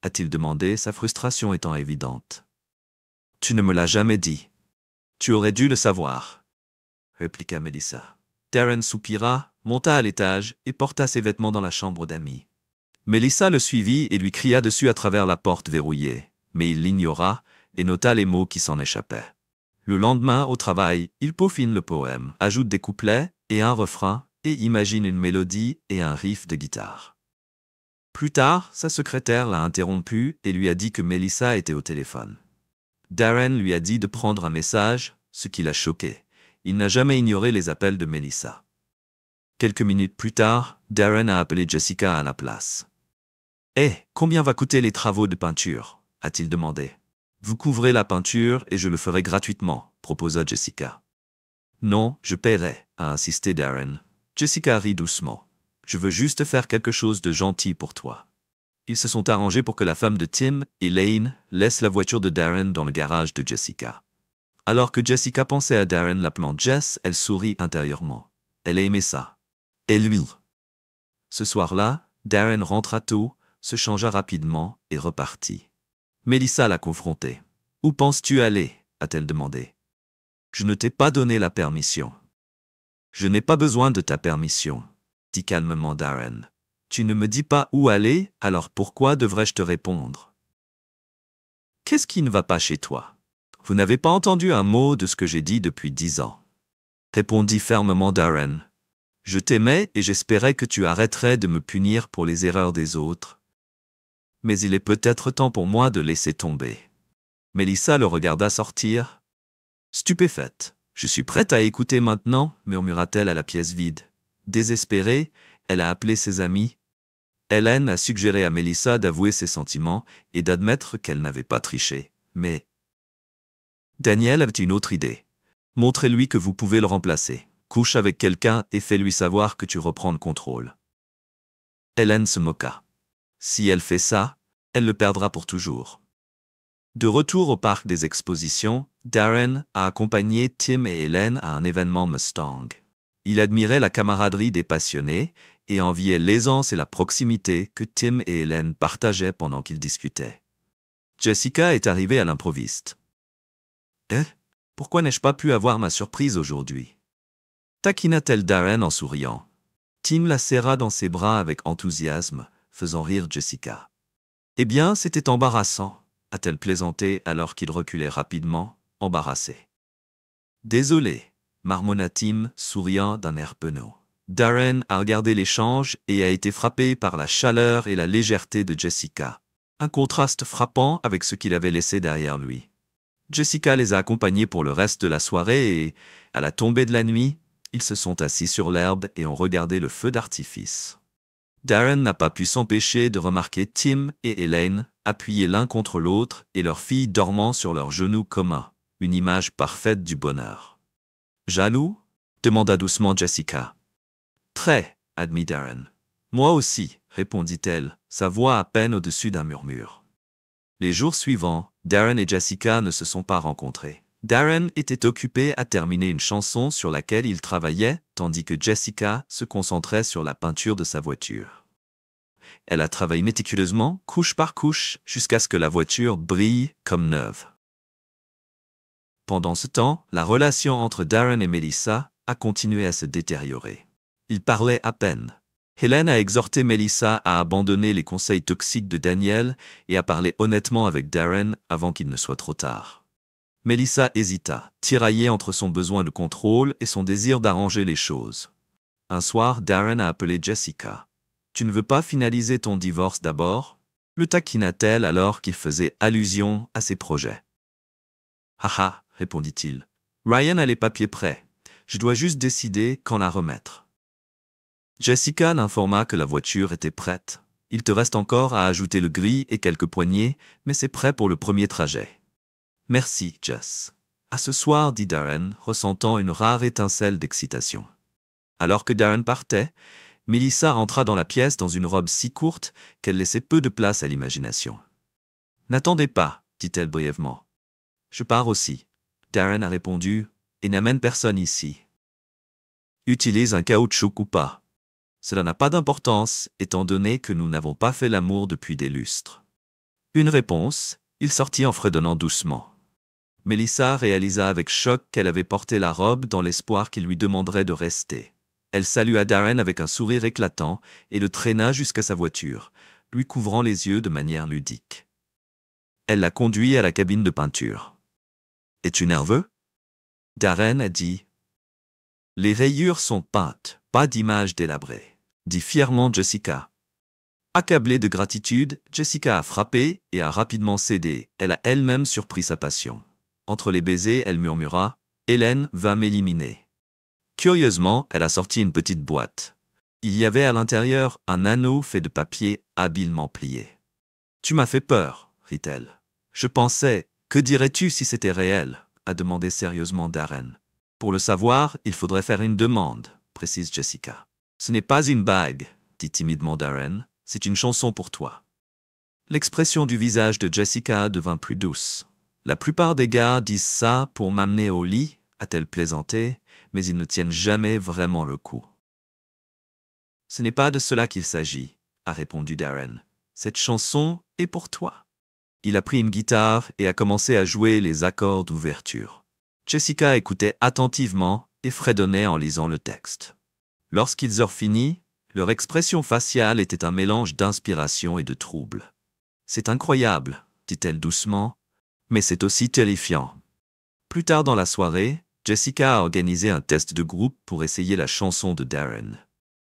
a-t-il demandé, sa frustration étant évidente. « Tu ne me l'as jamais dit. Tu aurais dû le savoir, » répliqua Melissa. Darren soupira, monta à l'étage et porta ses vêtements dans la chambre d'amis. Melissa le suivit et lui cria dessus à travers la porte verrouillée, mais il l'ignora et nota les mots qui s'en échappaient. Le lendemain, au travail, il peaufine le poème, ajoute des couplets et un refrain et imagine une mélodie et un riff de guitare. Plus tard, sa secrétaire l'a interrompu et lui a dit que Melissa était au téléphone. Darren lui a dit de prendre un message, ce qui l'a choqué. Il n'a jamais ignoré les appels de Melissa. Quelques minutes plus tard, Darren a appelé Jessica à la place. « Hé, combien va coûter les travaux de peinture » a-t-il demandé. « Vous couvrez la peinture et je le ferai gratuitement » proposa Jessica. « Non, je paierai » a insisté Darren. Jessica rit doucement. « Je veux juste faire quelque chose de gentil pour toi. » Ils se sont arrangés pour que la femme de Tim, Elaine, laisse la voiture de Darren dans le garage de Jessica. Alors que Jessica pensait à Darren l'appelant Jess, elle sourit intérieurement. Elle aimait ça. Et lui. Ce soir-là, Darren rentra tôt, se changea rapidement et repartit. Melissa l'a confronté. « Où penses-tu aller » a-t-elle demandé. « Je ne t'ai pas donné la permission. »« Je n'ai pas besoin de ta permission » dit calmement Darren. « Tu ne me dis pas où aller, alors pourquoi devrais-je te répondre ?»« Qu'est-ce qui ne va pas chez toi ? Vous n'avez pas entendu un mot de ce que j'ai dit depuis 10 ans. » répondit fermement Darren. « Je t'aimais et j'espérais que tu arrêterais de me punir pour les erreurs des autres. Mais il est peut-être temps pour moi de laisser tomber. » Melissa le regarda sortir. Stupéfaite. « Je suis prête à écouter maintenant, » murmura-t-elle à la pièce vide. Désespérée, elle a appelé ses amis. Hélène a suggéré à Melissa d'avouer ses sentiments et d'admettre qu'elle n'avait pas triché. Mais Daniel avait une autre idée. « Montrez-lui que vous pouvez le remplacer. Couche avec quelqu'un et fais-lui savoir que tu reprends le contrôle. » Hélène se moqua. Si elle fait ça, elle le perdra pour toujours. De retour au parc des expositions, Darren a accompagné Tim et Hélène à un événement Mustang. Il admirait la camaraderie des passionnés et enviait l'aisance et la proximité que Tim et Hélène partageaient pendant qu'ils discutaient. Jessica est arrivée à l'improviste. « Pourquoi n'ai-je pas pu avoir ma surprise aujourd'hui » taquina-t-elle Darren en souriant. Tim la serra dans ses bras avec enthousiasme, faisant rire Jessica. « Eh bien, c'était embarrassant » a-t-elle plaisanté alors qu'il reculait rapidement, embarrassé. « Désolé » marmonna Tim, souriant d'un air penaud. Darren a regardé l'échange et a été frappé par la chaleur et la légèreté de Jessica. Un contraste frappant avec ce qu'il avait laissé derrière lui. Jessica les a accompagnés pour le reste de la soirée et, à la tombée de la nuit, ils se sont assis sur l'herbe et ont regardé le feu d'artifice. Darren n'a pas pu s'empêcher de remarquer Tim et Elaine appuyés l'un contre l'autre et leur fille dormant sur leurs genoux communs, une image parfaite du bonheur. « Jaloux » demanda doucement Jessica. « Très, » admit Darren. « Moi aussi, » répondit-elle, sa voix à peine au-dessus d'un murmure. Les jours suivants, Darren et Jessica ne se sont pas rencontrés. Darren était occupé à terminer une chanson sur laquelle il travaillait, tandis que Jessica se concentrait sur la peinture de sa voiture. Elle a travaillé méticuleusement, couche par couche, jusqu'à ce que la voiture brille comme neuve. Pendant ce temps, la relation entre Darren et Melissa a continué à se détériorer. Ils parlaient à peine. Hélène a exhorté Melissa à abandonner les conseils toxiques de Daniel et à parler honnêtement avec Darren avant qu'il ne soit trop tard. Melissa hésita, tiraillée entre son besoin de contrôle et son désir d'arranger les choses. Un soir, Darren a appelé Jessica. « Tu ne veux pas finaliser ton divorce d'abord ?» le taquina-t-elle alors qu'il faisait allusion à ses projets. « Haha », répondit-il. « Ryan a les papiers prêts. Je dois juste décider quand la remettre. » Jessica l'informa que la voiture était prête. « Il te reste encore à ajouter le gris et quelques poignées, mais c'est prêt pour le premier trajet. »« Merci, Jess. »« À ce soir, » dit Darren, ressentant une rare étincelle d'excitation. Alors que Darren partait, Melissa entra dans la pièce dans une robe si courte qu'elle laissait peu de place à l'imagination. « N'attendez pas, » dit-elle brièvement. « Je pars aussi. » Darren a répondu, « et n'amène personne ici. » Utilise un caoutchouc ou pas. Cela n'a pas d'importance, étant donné que nous n'avons pas fait l'amour depuis des lustres. Une réponse, il sortit en fredonnant doucement. Melissa réalisa avec choc qu'elle avait porté la robe dans l'espoir qu'il lui demanderait de rester. Elle salua Darren avec un sourire éclatant et le traîna jusqu'à sa voiture, lui couvrant les yeux de manière ludique. Elle l'a conduit à la cabine de peinture. « Es-tu nerveux ?» Darren a dit. « Les rayures sont peintes, pas d'image délabrée, » dit fièrement Jessica. Accablée de gratitude, Jessica a frappé et a rapidement cédé. Elle a elle-même surpris sa passion. Entre les baisers, elle murmura « Hélène va m'éliminer. » Curieusement, elle a sorti une petite boîte. Il y avait à l'intérieur un anneau fait de papier habilement plié. « Tu m'as fait peur, » rit-elle. « Je pensais, que dirais-tu si c'était réel ?» a demandé sérieusement Darren. « Pour le savoir, il faudrait faire une demande, » précise Jessica. « Ce n'est pas une bague, » dit timidement Darren. « C'est une chanson pour toi. » L'expression du visage de Jessica devint plus douce. « La plupart des gars disent ça pour m'amener au lit, » a-t-elle plaisanté, mais ils ne tiennent jamais vraiment le coup. « Ce n'est pas de cela qu'il s'agit, » a répondu Darren. « Cette chanson est pour toi. » Il a pris une guitare et a commencé à jouer les accords d'ouverture. Jessica écoutait attentivement et fredonnait en lisant le texte. Lorsqu'ils eurent fini, leur expression faciale était un mélange d'inspiration et de trouble. « C'est incroyable, » dit-elle doucement, « mais c'est aussi terrifiant. » Plus tard dans la soirée, Jessica a organisé un test de groupe pour essayer la chanson de Darren.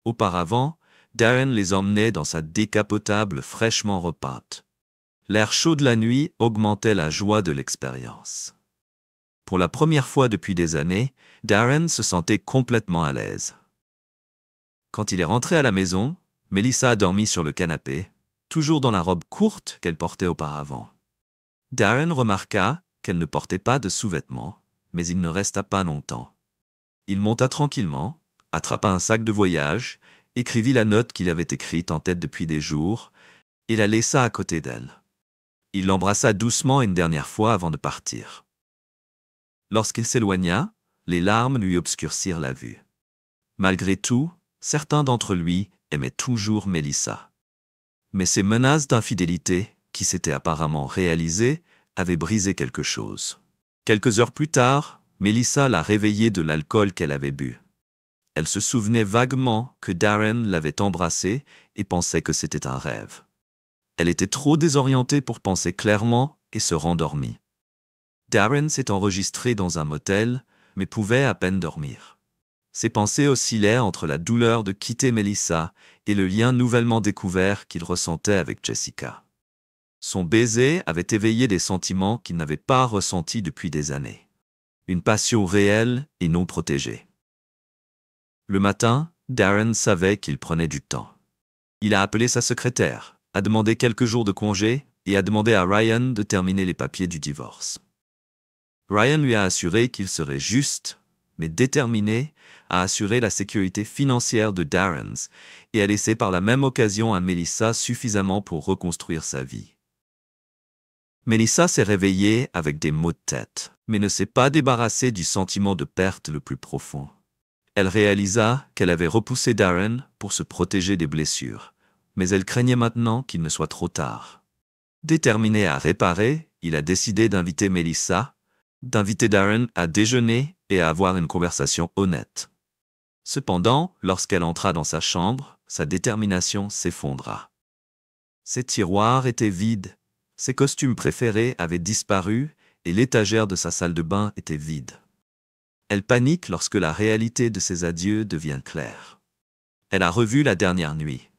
Auparavant, Darren les emmenait dans sa décapotable fraîchement repeinte. L'air chaud de la nuit augmentait la joie de l'expérience. Pour la première fois depuis des années, Darren se sentait complètement à l'aise. Quand il est rentré à la maison, Melissa a dormi sur le canapé, toujours dans la robe courte qu'elle portait auparavant. Darren remarqua qu'elle ne portait pas de sous-vêtements, mais il ne resta pas longtemps. Il monta tranquillement, attrapa un sac de voyage, écrivit la note qu'il avait écrite en tête depuis des jours, et la laissa à côté d'elle. Il l'embrassa doucement une dernière fois avant de partir. Lorsqu'il s'éloigna, les larmes lui obscurcirent la vue. Malgré tout, certains d'entre lui aimaient toujours Melissa. Mais ces menaces d'infidélité, qui s'étaient apparemment réalisées, avaient brisé quelque chose. Quelques heures plus tard, Melissa l'a réveillée de l'alcool qu'elle avait bu. Elle se souvenait vaguement que Darren l'avait embrassée et pensait que c'était un rêve. Elle était trop désorientée pour penser clairement et se rendormit. Darren s'est enregistré dans un motel, mais pouvait à peine dormir. Ses pensées oscillaient entre la douleur de quitter Melissa et le lien nouvellement découvert qu'il ressentait avec Jessica. Son baiser avait éveillé des sentiments qu'il n'avait pas ressentis depuis des années. Une passion réelle et non protégée. Le matin, Darren savait qu'il prenait du temps. Il a appelé sa secrétaire, a demandé quelques jours de congé et a demandé à Ryan de terminer les papiers du divorce. Ryan lui a assuré qu'il serait juste, mais déterminé à assurer la sécurité financière de Darren et à laisser par la même occasion à Melissa suffisamment pour reconstruire sa vie. Melissa s'est réveillée avec des maux de tête, mais ne s'est pas débarrassée du sentiment de perte le plus profond. Elle réalisa qu'elle avait repoussé Darren pour se protéger des blessures, mais elle craignait maintenant qu'il ne soit trop tard. Déterminé à réparer, il a décidé d'inviter Melissa, d'inviter Darren à déjeuner et à avoir une conversation honnête. Cependant, lorsqu'elle entra dans sa chambre, sa détermination s'effondra. Ses tiroirs étaient vides, ses costumes préférés avaient disparu et l'étagère de sa salle de bain était vide. Elle panique lorsque la réalité de ses adieux devient claire. Elle a revu la dernière nuit.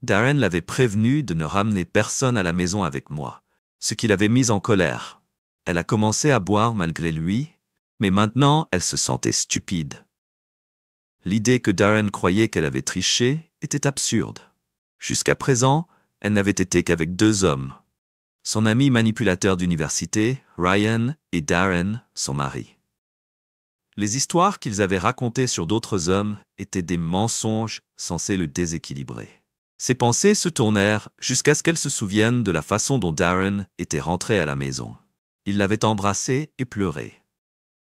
Darren l'avait prévenue de ne ramener personne à la maison avec moi, ce qui l'avait mise en colère. Elle a commencé à boire malgré lui, mais maintenant elle se sentait stupide. L'idée que Darren croyait qu'elle avait triché était absurde. Jusqu'à présent, elle n'avait été qu'avec 2 hommes. Son ami manipulateur d'université, Ryan, et Darren, son mari. Les histoires qu'ils avaient racontées sur d'autres hommes étaient des mensonges censés le déséquilibrer. Ses pensées se tournèrent jusqu'à ce qu'elle se souvienne de la façon dont Darren était rentré à la maison. Il l'avait embrassée et pleuré.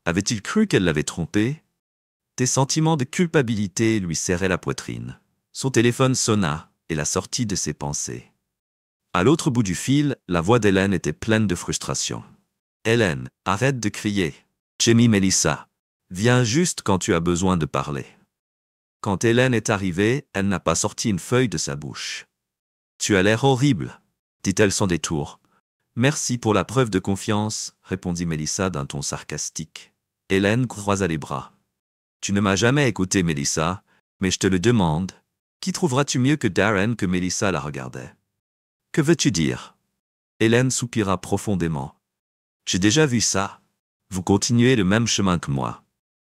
Avait-il cru qu'elle l'avait trompé? Des sentiments de culpabilité lui serraient la poitrine. Son téléphone sonna et la sortit de ses pensées. À l'autre bout du fil, la voix d'Hélène était pleine de frustration. « Hélène, arrête de crier. Jamie, Melissa, viens juste quand tu as besoin de parler. » Quand Hélène est arrivée, elle n'a pas sorti une feuille de sa bouche. « Tu as l'air horrible, » dit-elle sans détour. « Merci pour la preuve de confiance, » répondit Melissa d'un ton sarcastique. Hélène croisa les bras. « Tu ne m'as jamais écouté, Melissa, mais je te le demande. Qui trouveras-tu mieux que Darren ?» Que Melissa la regardait. « Que veux-tu dire ?» Hélène soupira profondément. « J'ai déjà vu ça. Vous continuez le même chemin que moi.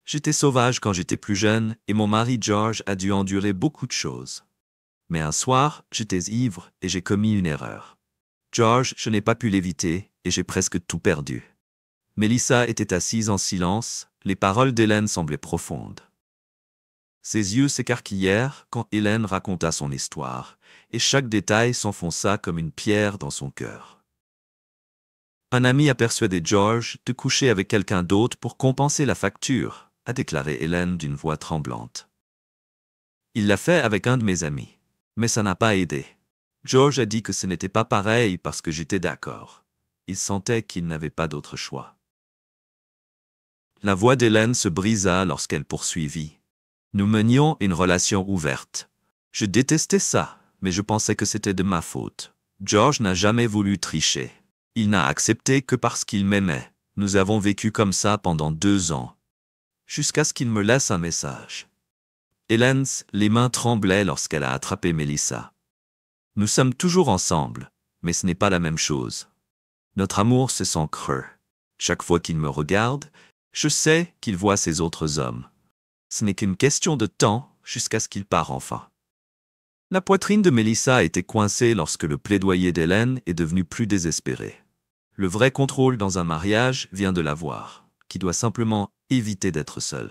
J'étais sauvage quand j'étais plus jeune et mon mari George a dû endurer beaucoup de choses. Mais un soir, j'étais ivre et j'ai commis une erreur. George, je n'ai pas pu l'éviter et j'ai presque tout perdu. » Melissa était assise en silence, les paroles d'Hélène semblaient profondes. Ses yeux s'écarquillèrent quand Hélène raconta son histoire, et chaque détail s'enfonça comme une pierre dans son cœur. Un ami a persuadé George de coucher avec quelqu'un d'autre pour compenser la facture, a déclaré Hélène d'une voix tremblante. Il l'a fait avec un de mes amis, mais ça n'a pas aidé. George a dit que ce n'était pas pareil parce que j'étais d'accord. Il sentait qu'il n'avait pas d'autre choix. La voix d'Hélène se brisa lorsqu'elle poursuivit. Nous menions une relation ouverte. Je détestais ça, mais je pensais que c'était de ma faute. George n'a jamais voulu tricher. Il n'a accepté que parce qu'il m'aimait. Nous avons vécu comme ça pendant 2 ans. Jusqu'à ce qu'il me laisse un message. Hélène, les mains tremblaient lorsqu'elle a attrapé Melissa. Nous sommes toujours ensemble, mais ce n'est pas la même chose. Notre amour se sent creux. Chaque fois qu'il me regarde, je sais qu'il voit ces autres hommes. Ce n'est qu'une question de temps jusqu'à ce qu'il parte enfin. La poitrine de Melissa était coincée lorsque le plaidoyer d'Hélène est devenu plus désespéré. Le vrai contrôle dans un mariage vient de l'avoir, qui doit simplement éviter d'être seul.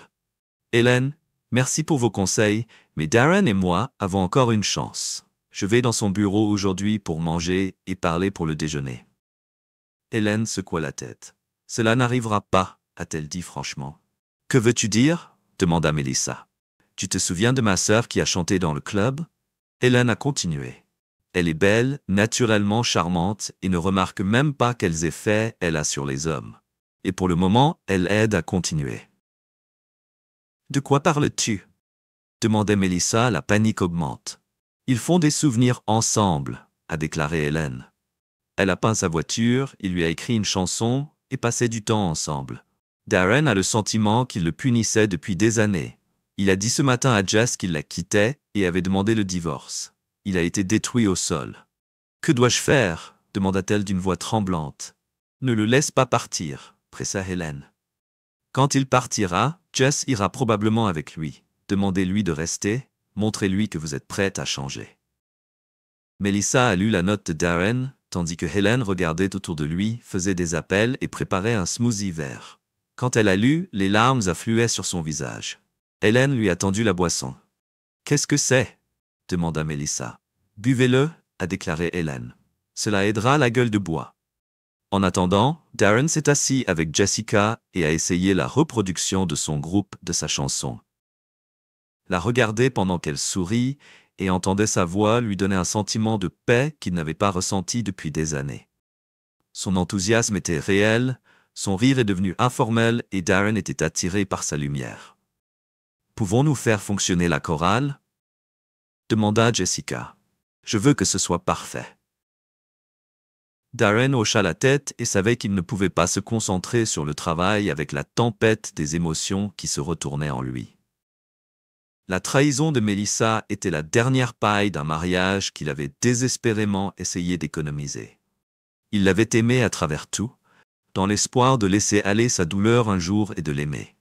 Hélène, merci pour vos conseils, mais Darren et moi avons encore une chance. Je vais dans son bureau aujourd'hui pour manger et parler pour le déjeuner. Hélène secoua la tête. Cela n'arrivera pas, a-t-elle dit franchement. Que veux-tu dire? Demanda Melissa. Tu te souviens de ma sœur qui a chanté dans le club? Hélène a continué. Elle est belle, naturellement charmante et ne remarque même pas quels effets elle a sur les hommes. Et pour le moment, elle aide à continuer. De quoi parles-tu? Demandait Melissa, la panique augmente. Ils font des souvenirs ensemble, a déclaré Hélène. Elle a peint sa voiture, il lui a écrit une chanson et passé du temps ensemble. Darren a le sentiment qu'il le punissait depuis des années. Il a dit ce matin à Jess qu'il la quittait et avait demandé le divorce. Il a été détruit au sol. « Que dois-je faire ?» demanda-t-elle d'une voix tremblante. « Ne le laisse pas partir, » pressa Hélène. Quand il partira, Jess ira probablement avec lui. Demandez-lui de rester, montrez-lui que vous êtes prête à changer. Melissa a lu la note de Darren, tandis que Hélène regardait autour de lui, faisait des appels et préparait un smoothie vert. Quand elle a lu, les larmes affluaient sur son visage. Hélène lui a tendu la boisson. « Qu'est-ce que c'est ?» demanda Melissa. « Buvez-le, » a déclaré Hélène. « Cela aidera la gueule de bois. » En attendant, Darren s'est assis avec Jessica et a essayé la reproduction de son groupe de sa chanson. La regarder pendant qu'elle sourit et entendait sa voix lui donnait un sentiment de paix qu'il n'avait pas ressenti depuis des années. Son enthousiasme était réel, son rire est devenu informel et Darren était attiré par sa lumière. « Pouvons-nous faire fonctionner la chorale ?» demanda Jessica. Je veux que ce soit parfait. Darren hocha la tête et savait qu'il ne pouvait pas se concentrer sur le travail avec la tempête des émotions qui se retournaient en lui. La trahison de Melissa était la dernière paille d'un mariage qu'il avait désespérément essayé d'économiser. Il l'avait aimée à travers tout, dans l'espoir de laisser aller sa douleur un jour et de l'aimer.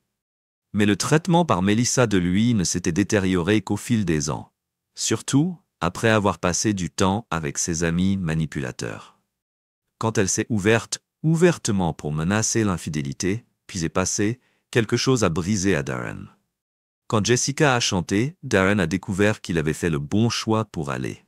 Mais le traitement par Melissa de lui ne s'était détérioré qu'au fil des ans, surtout après avoir passé du temps avec ses amis manipulateurs. Quand elle s'est ouverte ouvertement pour menacer l'infidélité, puis est passé, quelque chose a brisé à Darren. Quand Jessica a chanté, Darren a découvert qu'il avait fait le bon choix pour aller.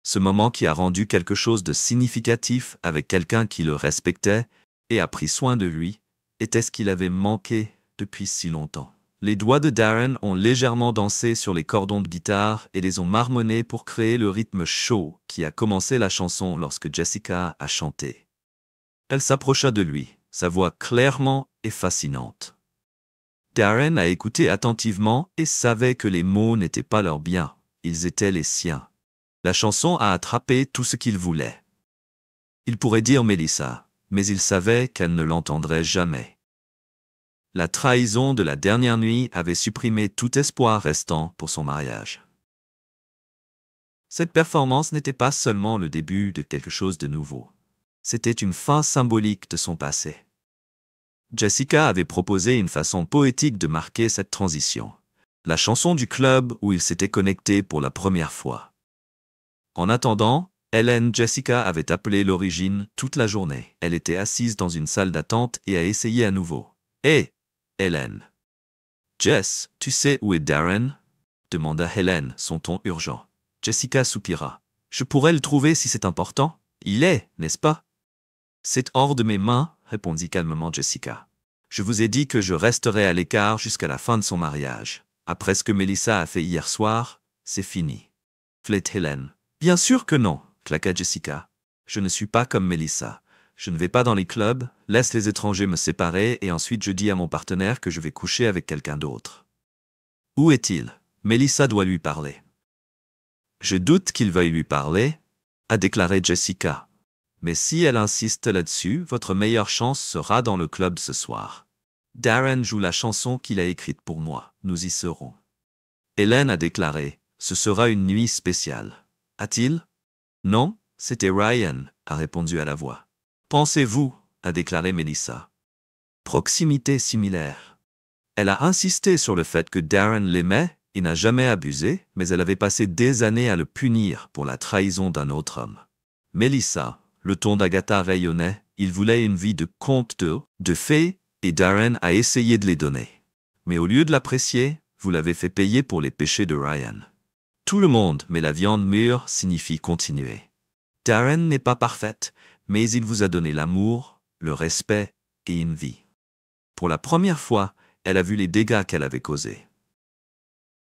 Ce moment qui a rendu quelque chose de significatif avec quelqu'un qui le respectait et a pris soin de lui, était ce qu'il avait manqué depuis si longtemps. Les doigts de Darren ont légèrement dansé sur les cordons de guitare et les ont marmonnés pour créer le rythme chaud qui a commencé la chanson lorsque Jessica a chanté. Elle s'approcha de lui, sa voix clairement et fascinante. Darren a écouté attentivement et savait que les mots n'étaient pas leurs biens, ils étaient les siens. La chanson a attrapé tout ce qu'il voulait. Il pourrait dire Melissa, mais il savait qu'elle ne l'entendrait jamais. La trahison de la dernière nuit avait supprimé tout espoir restant pour son mariage. Cette performance n'était pas seulement le début de quelque chose de nouveau. C'était une fin symbolique de son passé. Jessica avait proposé une façon poétique de marquer cette transition. La chanson du club où ils s'étaient connectés pour la première fois. En attendant, Jessica avait appelé l'origine toute la journée. Elle était assise dans une salle d'attente et a essayé à nouveau. Hé, Hélène. Jess, tu sais où est Darren? Demanda Hélène, son ton urgent. Jessica soupira. Je pourrais le trouver si c'est important. Il est, n'est-ce pas? C'est hors de mes mains, répondit calmement Jessica. Je vous ai dit que je resterai à l'écart jusqu'à la fin de son mariage. Après ce que Melissa a fait hier soir, c'est fini. Flait Hélène. Bien sûr que non, claqua Jessica. Je ne suis pas comme Melissa. Je ne vais pas dans les clubs, laisse les étrangers me séparer et ensuite je dis à mon partenaire que je vais coucher avec quelqu'un d'autre. Où est-il? Melissa doit lui parler. Je doute qu'il veuille lui parler, a déclaré Jessica. Mais si elle insiste là-dessus, votre meilleure chance sera dans le club ce soir. Darren joue la chanson qu'il a écrite pour moi. Nous y serons. Hélène a déclaré, ce sera une nuit spéciale. A-t-il? Non, c'était Ryan, a répondu à la voix. Pensez-vous, a déclaré Melissa. Proximité similaire. Elle a insisté sur le fait que Darren l'aimait et n'a jamais abusé, mais elle avait passé des années à le punir pour la trahison d'un autre homme. Melissa, le ton d'Agatha rayonnait, il voulait une vie de conte de fées, et Darren a essayé de les donner. Mais au lieu de l'apprécier, vous l'avez fait payer pour les péchés de Ryan. Tout le monde, mais la viande mûre signifie continuer. Darren n'est pas parfaite, mais il vous a donné l'amour, le respect et une vie. Pour la première fois, elle a vu les dégâts qu'elle avait causés.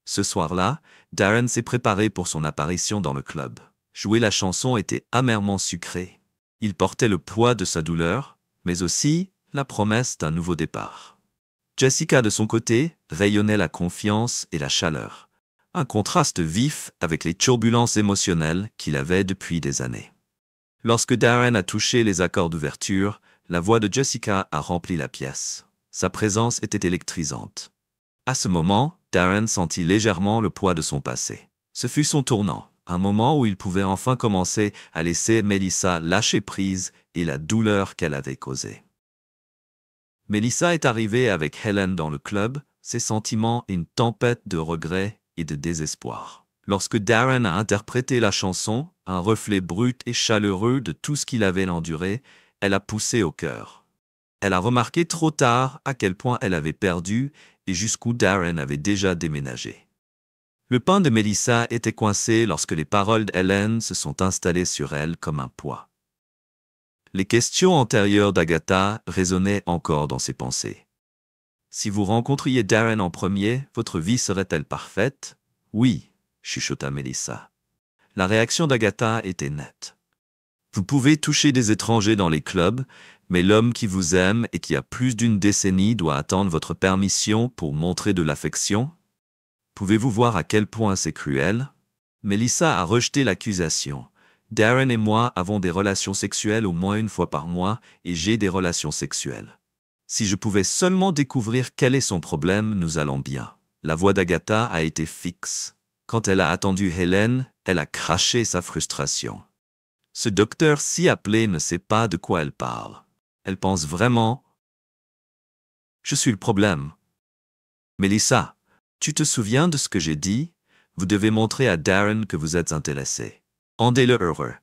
Ce soir-là, Darren s'est préparé pour son apparition dans le club. Jouer la chanson était amèrement sucré. Il portait le poids de sa douleur, mais aussi la promesse d'un nouveau départ. Jessica, de son côté, rayonnait la confiance et la chaleur. Un contraste vif avec les turbulences émotionnelles qu'il avait depuis des années. Lorsque Darren a touché les accords d'ouverture, la voix de Jessica a rempli la pièce. Sa présence était électrisante. À ce moment, Darren sentit légèrement le poids de son passé. Ce fut son tournant, un moment où il pouvait enfin commencer à laisser Melissa lâcher prise et la douleur qu'elle avait causée. Melissa est arrivée avec Helen dans le club, ses sentiments une tempête de regrets et de désespoir. Lorsque Darren a interprété la chanson, un reflet brut et chaleureux de tout ce qu'il avait enduré, elle a poussé au cœur. Elle a remarqué trop tard à quel point elle avait perdu et jusqu'où Darren avait déjà déménagé. Le pain de Melissa était coincé lorsque les paroles d'Hélène se sont installées sur elle comme un poids. Les questions antérieures d'Agatha résonnaient encore dans ses pensées. Si vous rencontriez Darren en premier, votre vie serait-elle parfaite? Oui, chuchota Melissa. La réaction d'Agatha était nette. Vous pouvez toucher des étrangers dans les clubs, mais l'homme qui vous aime et qui a plus d'une décennie doit attendre votre permission pour montrer de l'affection? Pouvez-vous voir à quel point c'est cruel? Melissa a rejeté l'accusation. Darren et moi avons des relations sexuelles au moins une fois par mois et j'ai des relations sexuelles. Si je pouvais seulement découvrir quel est son problème, nous allons bien. La voix d'Agatha a été fixe. Quand elle a attendu Hélène, elle a craché sa frustration. Ce docteur si appelé ne sait pas de quoi elle parle. Elle pense vraiment... Je suis le problème. Melissa, tu te souviens de ce que j'ai dit? Vous devez montrer à Darren que vous êtes intéressé. Rendez-le heureux.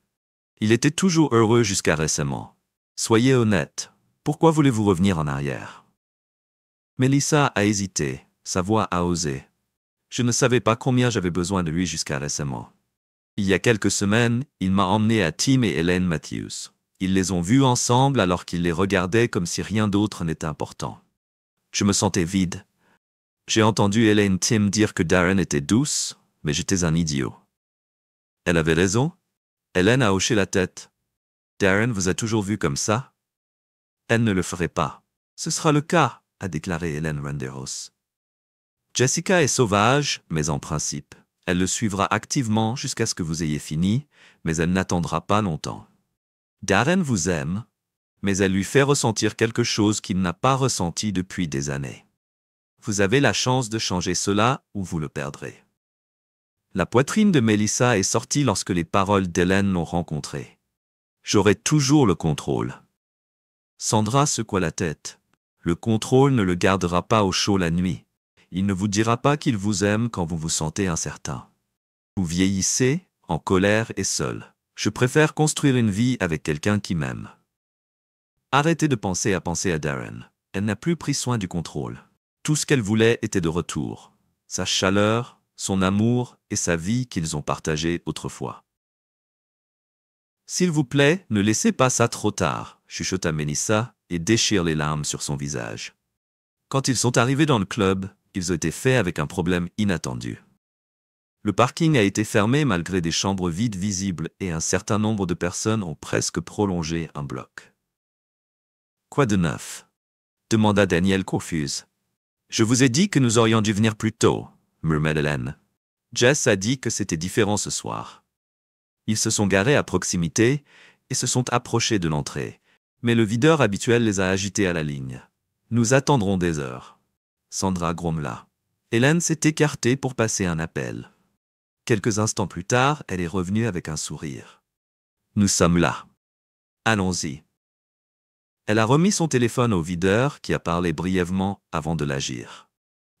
Il était toujours heureux jusqu'à récemment. Soyez honnête. Pourquoi voulez-vous revenir en arrière? Melissa a hésité. Sa voix a osé. Je ne savais pas combien j'avais besoin de lui jusqu'à récemment. Il y a quelques semaines, il m'a emmené à Tim et Hélène Matthews. Ils les ont vus ensemble alors qu'ils les regardaient comme si rien d'autre n'était important. Je me sentais vide. J'ai entendu Hélène Tim dire que Darren était douce, mais j'étais un idiot. Elle avait raison. Hélène a hoché la tête. Darren vous a toujours vu comme ça? Elle ne le ferait pas. Ce sera le cas, a déclaré Hélène Renderos. Jessica est sauvage, mais en principe. Elle le suivra activement jusqu'à ce que vous ayez fini, mais elle n'attendra pas longtemps. Darren vous aime, mais elle lui fait ressentir quelque chose qu'il n'a pas ressenti depuis des années. Vous avez la chance de changer cela ou vous le perdrez. La poitrine de Melissa est sortie lorsque les paroles d'Hélène l'ont rencontrée. J'aurai toujours le contrôle. Sandra secoua la tête. Le contrôle ne le gardera pas au chaud la nuit. Il ne vous dira pas qu'il vous aime quand vous vous sentez incertain. Vous vieillissez, en colère et seul. Je préfère construire une vie avec quelqu'un qui m'aime. Arrêtez de penser à Darren. Elle n'a plus pris soin du contrôle. Tout ce qu'elle voulait était de retour. Sa chaleur, son amour et sa vie qu'ils ont partagée autrefois. S'il vous plaît, ne laissez pas ça trop tard, chuchota Melissa et déchire les larmes sur son visage. Quand ils sont arrivés dans le club, ils ont été faits avec un problème inattendu. Le parking a été fermé malgré des chambres vides visibles et un certain nombre de personnes ont presque prolongé un bloc. Quoi de neuf? Demanda Daniel confuse. Je vous ai dit que nous aurions dû venir plus tôt, murmura Hélène. Jess a dit que c'était différent ce soir. Ils se sont garés à proximité et se sont approchés de l'entrée, mais le videur habituel les a agités à la ligne. Nous attendrons des heures. Sandra grommela. Hélène s'est écartée pour passer un appel. Quelques instants plus tard, elle est revenue avec un sourire. Nous sommes là. Allons-y. Elle a remis son téléphone au videur qui a parlé brièvement avant de l'agir.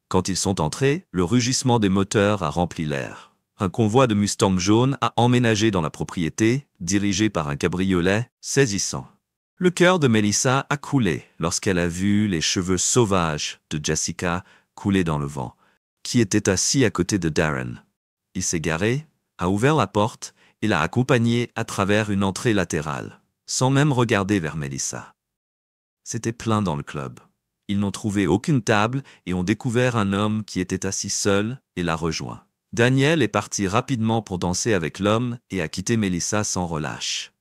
Quand ils sont entrés, le rugissement des moteurs a rempli l'air. Un convoi de Mustang jaunes a emménagé dans la propriété, dirigé par un cabriolet saisissant. Le cœur de Melissa a coulé lorsqu'elle a vu les cheveux sauvages de Jessica couler dans le vent, qui était assis à côté de Darren. Il s'est garé, a ouvert la porte et l'a accompagnée à travers une entrée latérale, sans même regarder vers Melissa. C'était plein dans le club. Ils n'ont trouvé aucune table et ont découvert un homme qui était assis seul et l'a rejoint. Daniel est parti rapidement pour danser avec l'homme et a quitté Melissa sans relâche.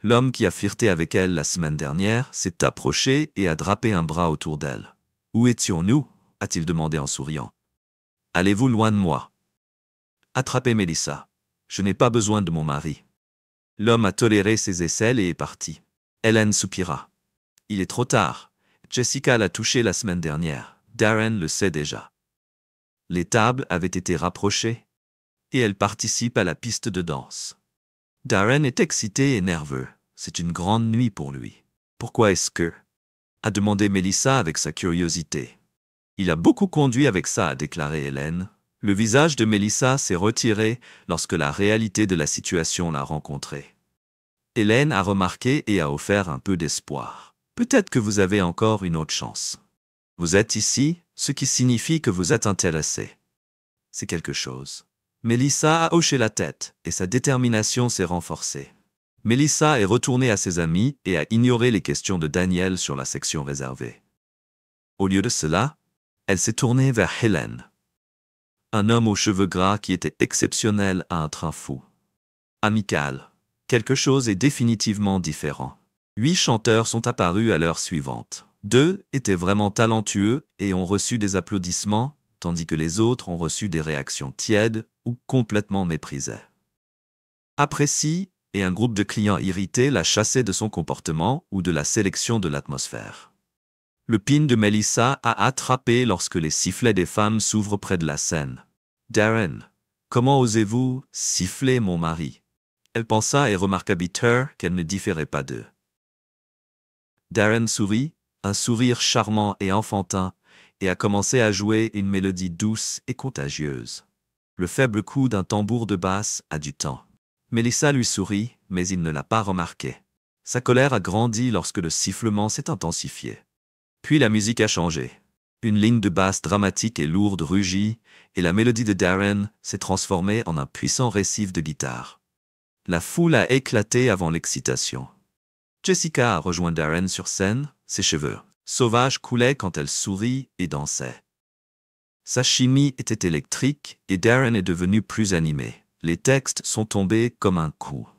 L'homme qui a flirté avec elle la semaine dernière s'est approché et a drapé un bras autour d'elle. « Où étions-nous » a-t-il demandé en souriant. « Allez-vous loin de moi » ? Attrapez Melissa. Je n'ai pas besoin de mon mari. L'homme a toléré ses aisselles et est parti. Hélène soupira. Il est trop tard. Jessica l'a touché la semaine dernière. Darren le sait déjà. Les tables avaient été rapprochées et elle participe à la piste de danse. Darren est excité et nerveux. C'est une grande nuit pour lui. Pourquoi est-ce que... a demandé Melissa avec sa curiosité. Il a beaucoup conduit avec ça, a déclaré Hélène. Le visage de Melissa s'est retiré lorsque la réalité de la situation l'a rencontré. Hélène a remarqué et a offert un peu d'espoir. Peut-être que vous avez encore une autre chance. Vous êtes ici, ce qui signifie que vous êtes intéressé. C'est quelque chose. Melissa a hoché la tête et sa détermination s'est renforcée. Melissa est retournée à ses amis et a ignoré les questions de Daniel sur la section réservée. Au lieu de cela, elle s'est tournée vers Hélène. Un homme aux cheveux gras qui était exceptionnel à un train fou. Amical. Quelque chose est définitivement différent. 8 chanteurs sont apparus à l'heure suivante. 2 étaient vraiment talentueux et ont reçu des applaudissements, tandis que les autres ont reçu des réactions tièdes ou complètement méprisées. Après si, et un groupe de clients irrités l'a chassé de son comportement ou de la sélection de l'atmosphère. Le pin de Melissa a attrapé lorsque les sifflets des femmes s'ouvrent près de la scène. « Darren, comment osez-vous siffler mon mari ?» Elle pensa et remarqua bitter qu'elle ne différait pas d'eux. Darren sourit, un sourire charmant et enfantin, et a commencé à jouer une mélodie douce et contagieuse. Le faible coup d'un tambour de basse a du temps. Melissa lui sourit, mais il ne l'a pas remarqué. Sa colère a grandi lorsque le sifflement s'est intensifié. Puis la musique a changé. Une ligne de basse dramatique et lourde rugit, et la mélodie de Darren s'est transformée en un puissant récif de guitare. La foule a éclaté avant l'excitation. Jessica a rejoint Darren sur scène, ses cheveux sauvages coulaient quand elle sourit et dansait. Sa chimie était électrique et Darren est devenu plus animé. Les textes sont tombés comme un coup.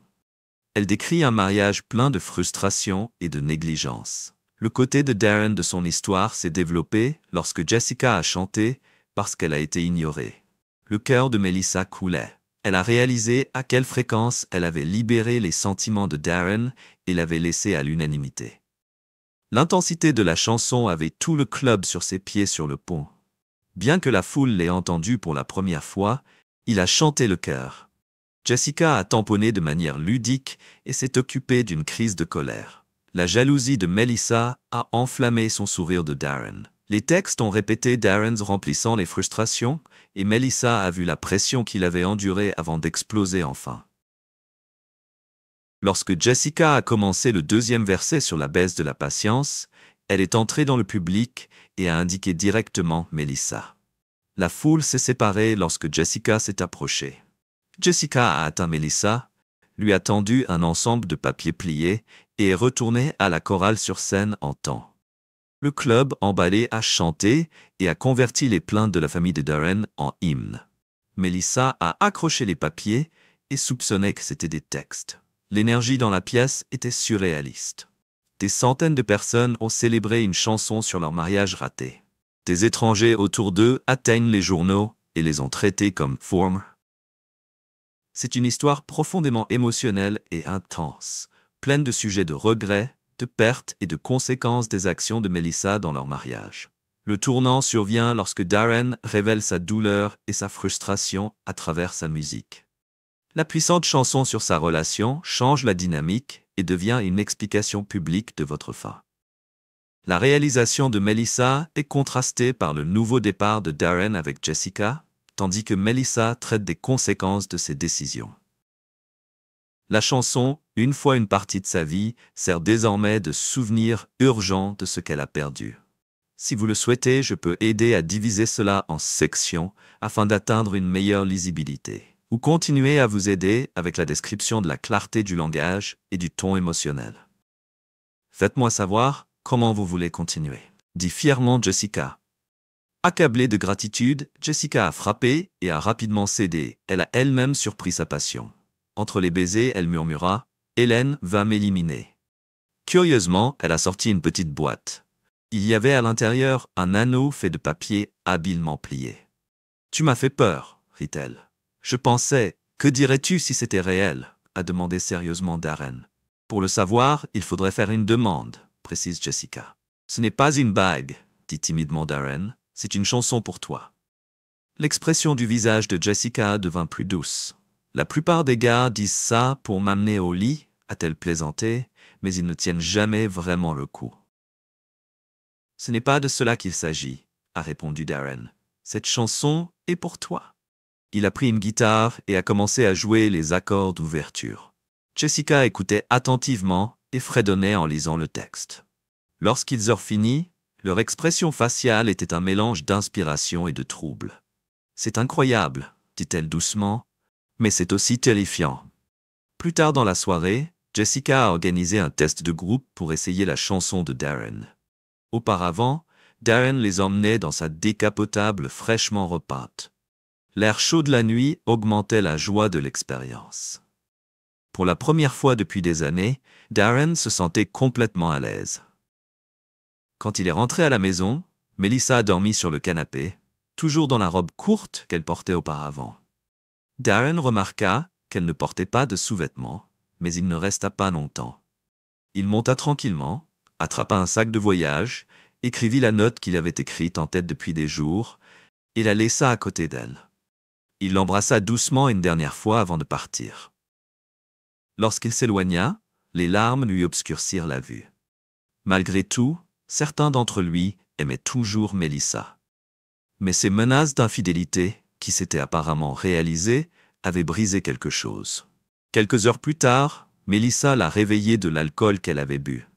Elle décrit un mariage plein de frustration et de négligence. Le côté de Darren de son histoire s'est développé lorsque Jessica a chanté parce qu'elle a été ignorée. Le cœur de Melissa coulait. Elle a réalisé à quelle fréquence elle avait libéré les sentiments de Darren et l'avait laissé à l'unanimité. L'intensité de la chanson avait tout le club sur ses pieds sur le pont. Bien que la foule l'ait entendu pour la première fois, il a chanté le chœur. Jessica a tamponné de manière ludique et s'est occupée d'une crise de colère. La jalousie de Melissa a enflammé son sourire de Darren. Les textes ont répété Darren remplissant les frustrations et Melissa a vu la pression qu'il avait endurée avant d'exploser enfin. Lorsque Jessica a commencé le deuxième verset sur la baisse de la patience, elle est entrée dans le public et a indiqué directement Melissa. La foule s'est séparée lorsque Jessica s'est approchée. Jessica a atteint Melissa, lui a tendu un ensemble de papiers pliés et est retournée à la chorale sur scène en temps. Le club emballé a chanté et a converti les plaintes de la famille de Darren en hymnes. Melissa a accroché les papiers et soupçonnait que c'était des textes. L'énergie dans la pièce était surréaliste. Des centaines de personnes ont célébré une chanson sur leur mariage raté. Des étrangers autour d'eux atteignent les journaux et les ont traités comme formes. C'est une histoire profondément émotionnelle et intense, pleine de sujets de regrets, de pertes et de conséquences des actions de Melissa dans leur mariage. Le tournant survient lorsque Darren révèle sa douleur et sa frustration à travers sa musique. La puissante chanson sur sa relation change la dynamique et devient une explication publique de votre fin. La réalisation de Melissa est contrastée par le nouveau départ de Darren avec Jessica, tandis que Melissa traite des conséquences de ses décisions. La chanson, une fois une partie de sa vie, sert désormais de souvenir urgent de ce qu'elle a perdu. Si vous le souhaitez, je peux aider à diviser cela en sections afin d'atteindre une meilleure lisibilité. Ou continuer à vous aider avec la description de la clarté du langage et du ton émotionnel. Faites-moi savoir comment vous voulez continuer, dit fièrement Jessica. Accablée de gratitude, Jessica a frappé et a rapidement cédé. Elle a elle-même surpris sa passion. Entre les baisers, elle murmura « Hélène va m'éliminer ». Curieusement, elle a sorti une petite boîte. Il y avait à l'intérieur un anneau fait de papier habilement plié. « Tu m'as fait peur », rit-elle. « Je pensais, que dirais-tu si c'était réel ?» a demandé sérieusement Darren. « Pour le savoir, il faudrait faire une demande », précise Jessica. « Ce n'est pas une bague », dit timidement Darren, « c'est une chanson pour toi. » L'expression du visage de Jessica devint plus douce. « La plupart des gars disent ça pour m'amener au lit », a-t-elle plaisanté, mais ils ne tiennent jamais vraiment le coup. « Ce n'est pas de cela qu'il s'agit », a répondu Darren. « Cette chanson est pour toi. » Il a pris une guitare et a commencé à jouer les accords d'ouverture. Jessica écoutait attentivement et fredonnait en lisant le texte. Lorsqu'ils eurent fini, leur expression faciale était un mélange d'inspiration et de trouble. « C'est incroyable », dit-elle doucement, « mais c'est aussi terrifiant. » Plus tard dans la soirée, Jessica a organisé un test de groupe pour essayer la chanson de Darren. Auparavant, Darren les emmenait dans sa décapotable fraîchement repeinte. L'air chaud de la nuit augmentait la joie de l'expérience. Pour la première fois depuis des années, Darren se sentait complètement à l'aise. Quand il est rentré à la maison, Melissa a dormi sur le canapé, toujours dans la robe courte qu'elle portait auparavant. Darren remarqua qu'elle ne portait pas de sous-vêtements, mais il ne resta pas longtemps. Il monta tranquillement, attrapa un sac de voyage, écrivit la note qu'il avait écrite en tête depuis des jours, et la laissa à côté d'elle. Il l'embrassa doucement une dernière fois avant de partir. Lorsqu'il s'éloigna, les larmes lui obscurcirent la vue. Malgré tout, certains d'entre lui aimaient toujours Melissa. Mais ces menaces d'infidélité, qui s'étaient apparemment réalisées, avaient brisé quelque chose. Quelques heures plus tard, Melissa l'a réveillée de l'alcool qu'elle avait bu.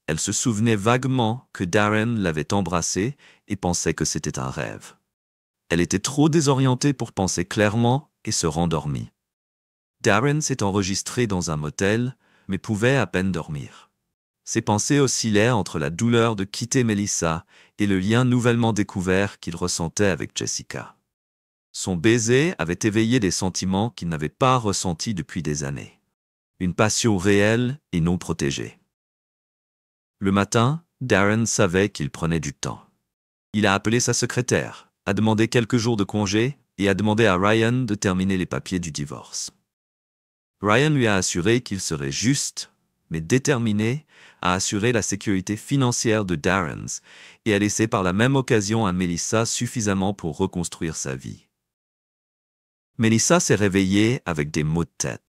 Elle se souvenait vaguement que Darren l'avait embrassée et pensait que c'était un rêve. Elle était trop désorientée pour penser clairement et se rendormit. Darren s'est enregistré dans un motel, mais pouvait à peine dormir. Ses pensées oscillaient entre la douleur de quitter Melissa et le lien nouvellement découvert qu'il ressentait avec Jessica. Son baiser avait éveillé des sentiments qu'il n'avait pas ressentis depuis des années. Une passion réelle et non protégée. Le matin, Darren savait qu'il prenait du temps. Il a appelé sa secrétaire, a demandé quelques jours de congé et a demandé à Ryan de terminer les papiers du divorce. Ryan lui a assuré qu'il serait juste, mais déterminé à assurer la sécurité financière de Darren et à laisser par la même occasion à Melissa suffisamment pour reconstruire sa vie. Melissa s'est réveillée avec des maux de tête.